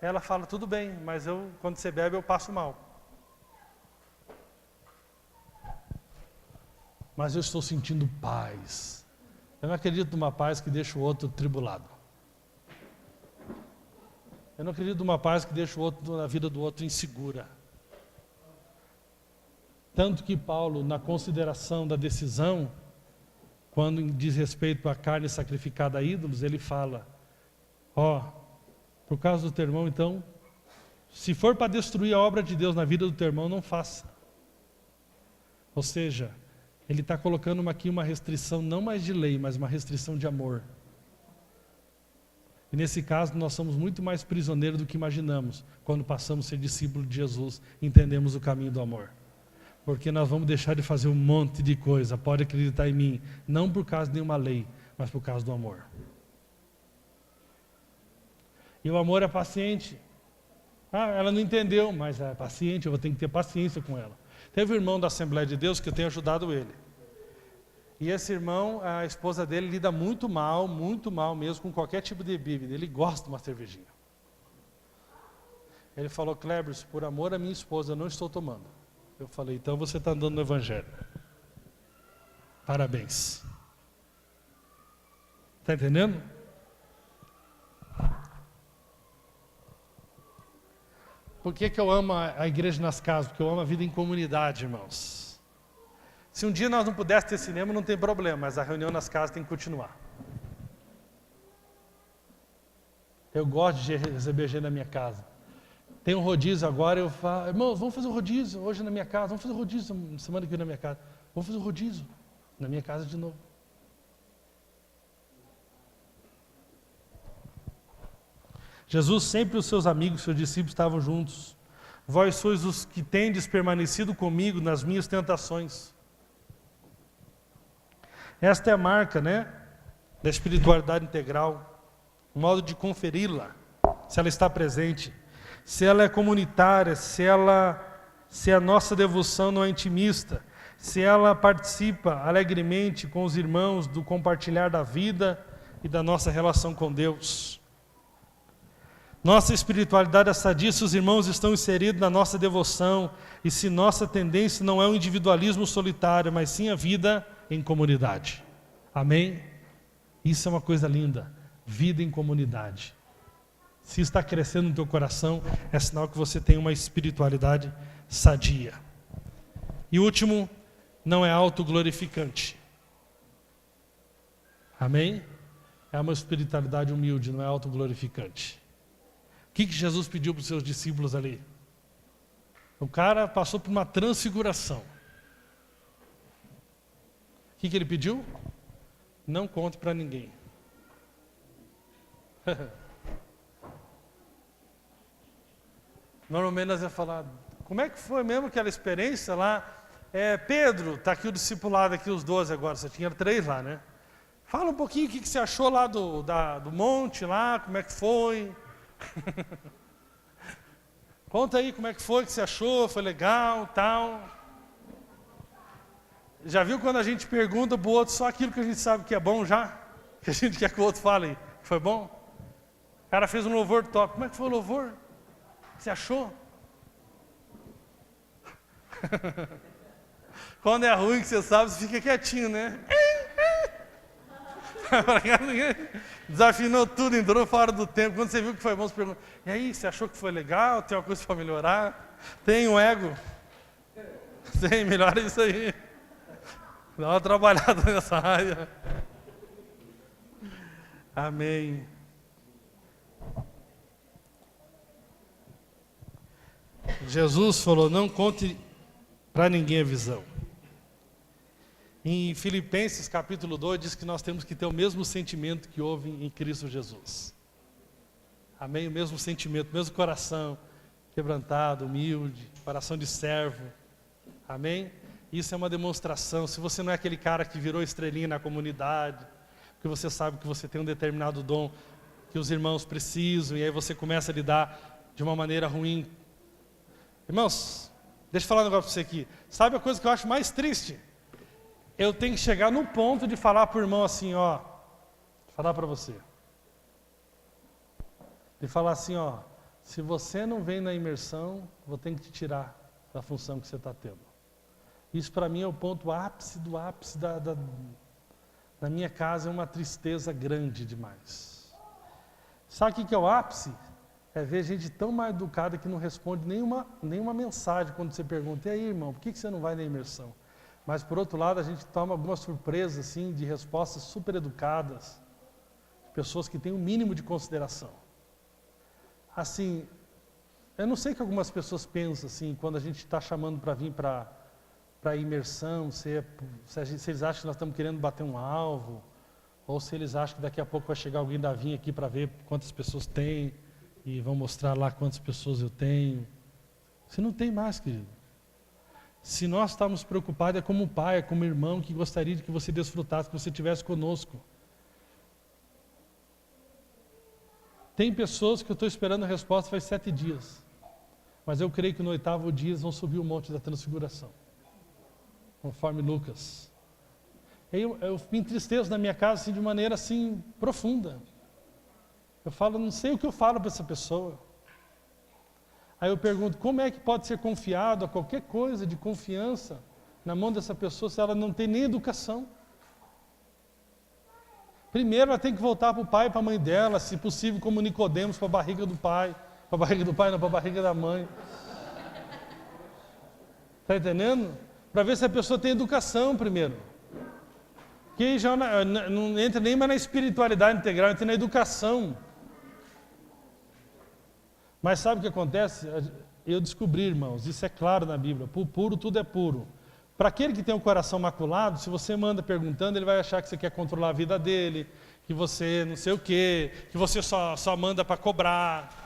Ela fala, tudo bem, mas quando você bebe eu passo mal. Mas eu estou sentindo paz. Eu não acredito numa paz que deixa o outro tribulado. Eu não acredito numa paz que deixa o outro, na vida do outro insegura. Tanto que Paulo, na consideração da decisão, quando diz respeito à carne sacrificada a ídolos, ele fala, por causa do teu irmão, então, se for para destruir a obra de Deus na vida do teu irmão, não faça. Ou seja, ele está colocando aqui uma restrição, não mais de lei, mas uma restrição de amor. E nesse caso, nós somos muito mais prisioneiros do que imaginamos, quando passamos a ser discípulos de Jesus, entendemos o caminho do amor. Porque nós vamos deixar de fazer um monte de coisa, pode acreditar em mim, não por causa de nenhuma lei, mas por causa do amor. E o amor é paciente. Ela não entendeu, mas é paciente, eu vou ter que ter paciência com ela. Teve um irmão da Assembleia de Deus que eu tenho ajudado ele. E esse irmão, a esposa dele lida muito mal mesmo com qualquer tipo de bebida. Ele gosta de uma cervejinha. Ele falou, Kleber, por amor à minha esposa, eu não estou tomando. Eu falei, então você está andando no Evangelho. Parabéns. Está entendendo? Por que eu amo a igreja nas casas? Porque eu amo a vida em comunidade, irmãos. Se um dia nós não pudéssemos ter cinema, não tem problema, mas a reunião nas casas tem que continuar. Eu gosto de receber gente na minha casa. Tem um rodízio agora, eu falo, irmãos, vamos fazer um rodízio hoje na minha casa, vamos fazer um rodízio semana que vem na minha casa. Vamos fazer um rodízio na minha casa de novo. Jesus sempre os seus amigos, seus discípulos estavam juntos. Vós sois os que tendes permanecido comigo nas minhas tentações. Esta é a marca, da espiritualidade integral. O modo de conferi-la, se ela está presente. Se ela é comunitária, se a nossa devoção não é intimista, se ela participa alegremente com os irmãos do compartilhar da vida e da nossa relação com Deus. Nossa espiritualidade é sadia se os irmãos estão inseridos na nossa devoção e se nossa tendência não é o individualismo solitário, mas sim a vida em comunidade. Amém? Isso é uma coisa linda, vida em comunidade. Se está crescendo no teu coração, é sinal que você tem uma espiritualidade sadia. E último, não é autoglorificante. Amém? É uma espiritualidade humilde, não é autoglorificante. O que Jesus pediu para os seus discípulos ali? O cara passou por uma transfiguração. O que ele pediu? Não conte para ninguém. Normalmente nós vamos falar, como é que foi mesmo aquela experiência lá? Pedro, está aqui o discipulado, aqui os 12 agora, você tinha 3 lá, né? Fala um pouquinho o que você achou lá do monte lá, como é que foi? Conta aí como é que foi, o que você achou, foi legal, tal. Já viu quando a gente pergunta para o outro só aquilo que a gente sabe que é bom já? Que a gente quer que o outro fale que foi bom? O cara fez um louvor top, como é que foi o louvor? O que você achou? Quando é ruim que você sabe, você fica quietinho, né? Desafinou tudo, entrou fora do tempo. Quando você viu que foi bom, você pergunta, e aí, você achou que foi legal? Tem alguma coisa para melhorar? Tem um ego? Tem, melhora isso aí. Dá uma trabalhada nessa área. Amém. Jesus falou, não conte para ninguém a visão. Em Filipenses capítulo 2 diz que nós temos que ter o mesmo sentimento que houve em Cristo Jesus. Amém? O mesmo sentimento, o mesmo coração quebrantado, humilde, coração de servo. Amém? Isso é uma demonstração. Se você não é aquele cara que virou estrelinha na comunidade, porque você sabe que você tem um determinado dom que os irmãos precisam, e aí você começa a lidar de uma maneira ruim. Irmãos, deixa eu falar um negócio para você aqui. Sabe a coisa que eu acho mais triste? Eu tenho que chegar no ponto de falar para o irmão assim, ó, falar para você. De falar assim, ó, se você não vem na imersão, vou ter que te tirar da função que você está tendo. Isso para mim é o ponto ápice do ápice da minha casa, é uma tristeza grande demais. Sabe o que é o ápice? É ver gente tão mal educada que não responde nenhuma mensagem quando você pergunta, e aí irmão, por que você não vai na imersão? Mas por outro lado a gente toma algumas surpresas assim, de respostas super educadas, de pessoas que têm um mínimo de consideração. Assim, eu não sei o que algumas pessoas pensam assim, quando a gente está chamando para vir para a imersão, se eles acham que nós estamos querendo bater um alvo, ou se eles acham que daqui a pouco vai chegar alguém da vinha aqui para ver quantas pessoas tem, e vão mostrar lá quantas pessoas eu tenho. Você não tem mais, querido. Se nós estamos preocupados, é como um pai, é como um irmão que gostaria de que você desfrutasse, que você estivesse conosco. Tem pessoas que eu estou esperando a resposta faz 7 dias. Mas eu creio que no 8º dia eles vão subir o monte da transfiguração. Conforme Lucas. Eu me entristeço na minha casa assim, de maneira assim profunda. Eu falo, não sei o que eu falo para essa pessoa. Aí eu pergunto, como é que pode ser confiado a qualquer coisa de confiança na mão dessa pessoa se ela não tem nem educação? Primeiro ela tem que voltar para o pai e para a mãe dela, se possível como Nicodemos, para a barriga do pai. Para a barriga do pai, não, para a barriga da mãe. Está entendendo? Para ver se a pessoa tem educação primeiro. Que já não entra nem mais na espiritualidade integral, entra na educação. Mas sabe o que acontece? Eu descobri, irmãos, isso é claro na Bíblia, por puro tudo é puro. Para aquele que tem um coração maculado, se você manda perguntando, ele vai achar que você quer controlar a vida dele, que você não sei o quê, que você só manda para cobrar.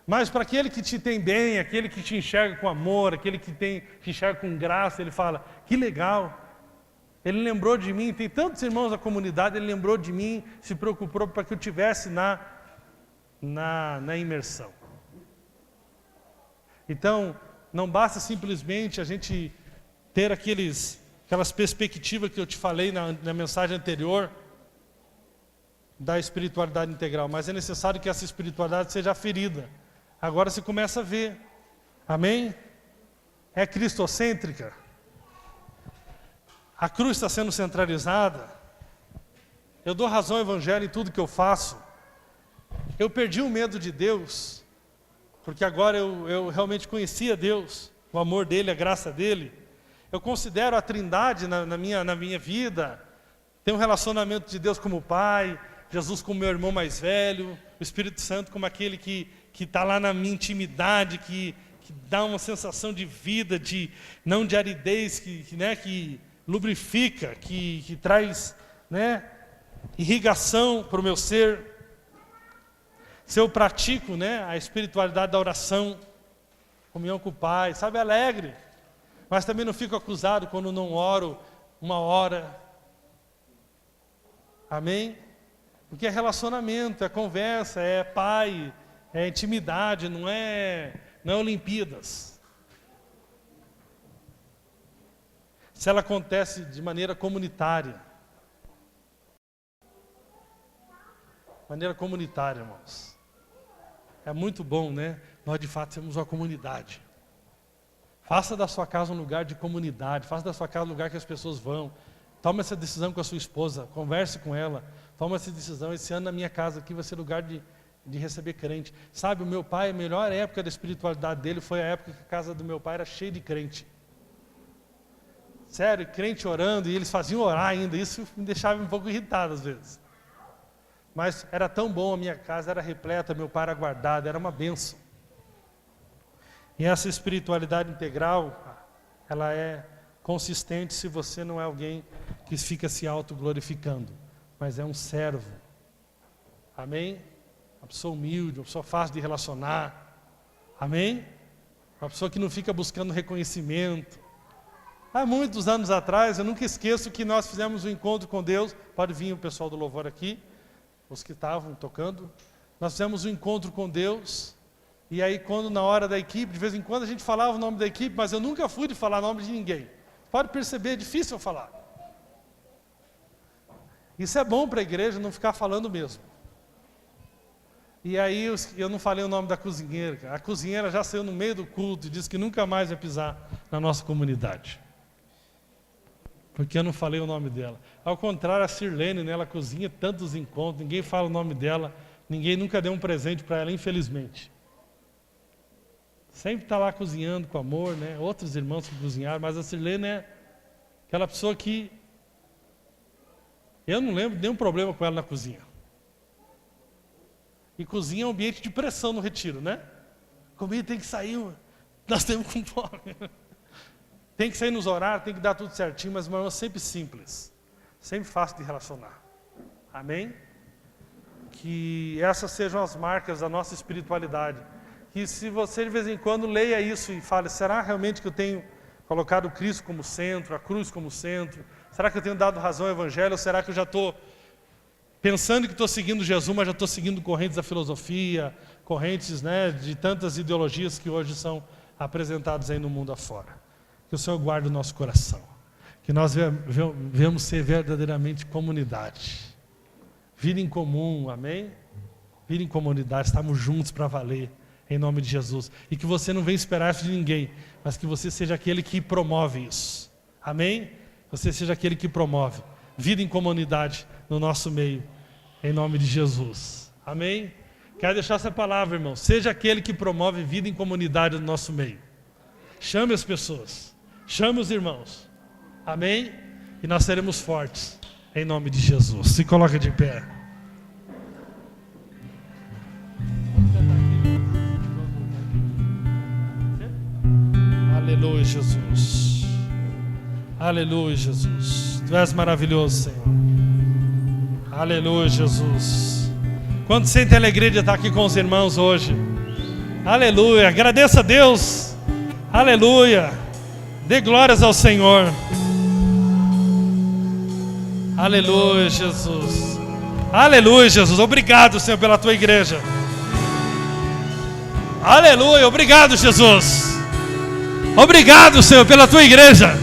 Mas para aquele que te tem bem, aquele que te enxerga com amor, aquele que te enxerga com graça, ele fala, que legal, ele lembrou de mim, tem tantos irmãos da comunidade, ele lembrou de mim, se preocupou para que eu tivesse na imersão. Então, não basta simplesmente a gente ter aquelas perspectivas que eu te falei na mensagem anterior da espiritualidade integral, mas é necessário que essa espiritualidade seja ferida. Agora você começa a ver. Amém? É cristocêntrica. A cruz está sendo centralizada. Eu dou razão ao evangelho em tudo que eu faço. Eu perdi o medo de Deus, porque agora eu realmente conhecia Deus, o amor dele, a graça dele. Eu considero a Trindade na minha vida. Tenho um relacionamento de Deus como Pai, Jesus como meu irmão mais velho, o Espírito Santo como aquele que está lá na minha intimidade, que dá uma sensação de vida, não de aridez, que lubrifica, que traz, né, irrigação para o meu ser. Se eu pratico, né, a espiritualidade da oração, comunhão com o Pai, sabe, alegre, mas também não fico acusado quando não oro uma hora. Amém? Porque é relacionamento, é conversa, é pai, é intimidade, não é Olimpíadas. Se ela acontece de maneira comunitária. Maneira comunitária, irmãos. É muito bom, né? Nós de fato temos uma comunidade. Faça da sua casa um lugar de comunidade. Faça da sua casa um lugar que as pessoas vão. Tome essa decisão com a sua esposa. Converse com ela. Tome essa decisão. Esse ano na minha casa aqui vai ser lugar de receber crente. Sabe, o meu pai, a melhor época da espiritualidade dele foi a época que a casa do meu pai era cheia de crente. Sério, crente orando, e eles faziam orar ainda. Isso me deixava um pouco irritado às vezes. Mas era tão bom, a minha casa era repleta, meu pai era guardado, era uma bênção. E essa espiritualidade integral, ela é consistente se você não é alguém que fica se autoglorificando, mas é um servo. Amém? Uma pessoa humilde, uma pessoa fácil de relacionar. Amém? Uma pessoa que não fica buscando reconhecimento. Há muitos anos atrás, eu nunca esqueço que nós fizemos um encontro com Deus. Pode vir o pessoal do louvor aqui, os que estavam tocando. Nós fizemos um encontro com Deus. E aí, quando na hora da equipe, de vez em quando a gente falava o nome da equipe, mas eu nunca fui de falar o nome de ninguém. Pode perceber, é difícil eu falar. Isso é bom para a igreja, não ficar falando mesmo. E aí, eu não falei o nome da cozinheira. A cozinheira já saiu no meio do culto e disse que nunca mais vai pisar na nossa comunidade. Porque eu não falei o nome dela. Ao contrário, a Sirlene, né, ela cozinha tantos encontros, ninguém fala o nome dela, ninguém nunca deu um presente para ela, infelizmente. Sempre está lá cozinhando com amor, né? Outros irmãos que cozinharam, mas a Sirlene é aquela pessoa que eu não lembro de nenhum problema com ela na cozinha. E cozinha é um ambiente de pressão no retiro, né? Comida tem que sair, nós temos com fome. Tem que sair nos horários, tem que dar tudo certinho, mas uma irmã sempre simples, sempre fácil de relacionar. Amém? Que essas sejam as marcas da nossa espiritualidade. Que se você de vez em quando leia isso e fale, será realmente que eu tenho colocado o Cristo como centro, a cruz como centro? Será que eu tenho dado razão ao Evangelho? Ou será que eu já estou pensando que estou seguindo Jesus, mas já estou seguindo correntes da filosofia, correntes, né, de tantas ideologias que hoje são apresentadas aí no mundo afora? Que o Senhor guarde o nosso coração. Que nós venhamos ser verdadeiramente comunidade. Vida em comum, amém? Vida em comunidade, estamos juntos para valer, em nome de Jesus. E que você não venha esperar isso de ninguém, mas que você seja aquele que promove isso. Amém? Você seja aquele que promove vida em comunidade no nosso meio, em nome de Jesus. Amém? Quero deixar essa palavra, irmão. Seja aquele que promove vida em comunidade no nosso meio. Chame as pessoas. Chame os irmãos. Amém? E nós seremos fortes, em nome de Jesus. Se coloca de pé. Aleluia, Jesus. Aleluia, Jesus. Tu és maravilhoso, Senhor. Aleluia, Jesus. Quanto sente a alegria de estar aqui com os irmãos hoje? Aleluia. Agradeça a Deus. Aleluia. Dê glórias ao Senhor. Aleluia, Jesus. Aleluia, Jesus. Obrigado, Senhor, pela tua igreja. Aleluia. Obrigado, Jesus. Obrigado, Senhor, pela tua igreja.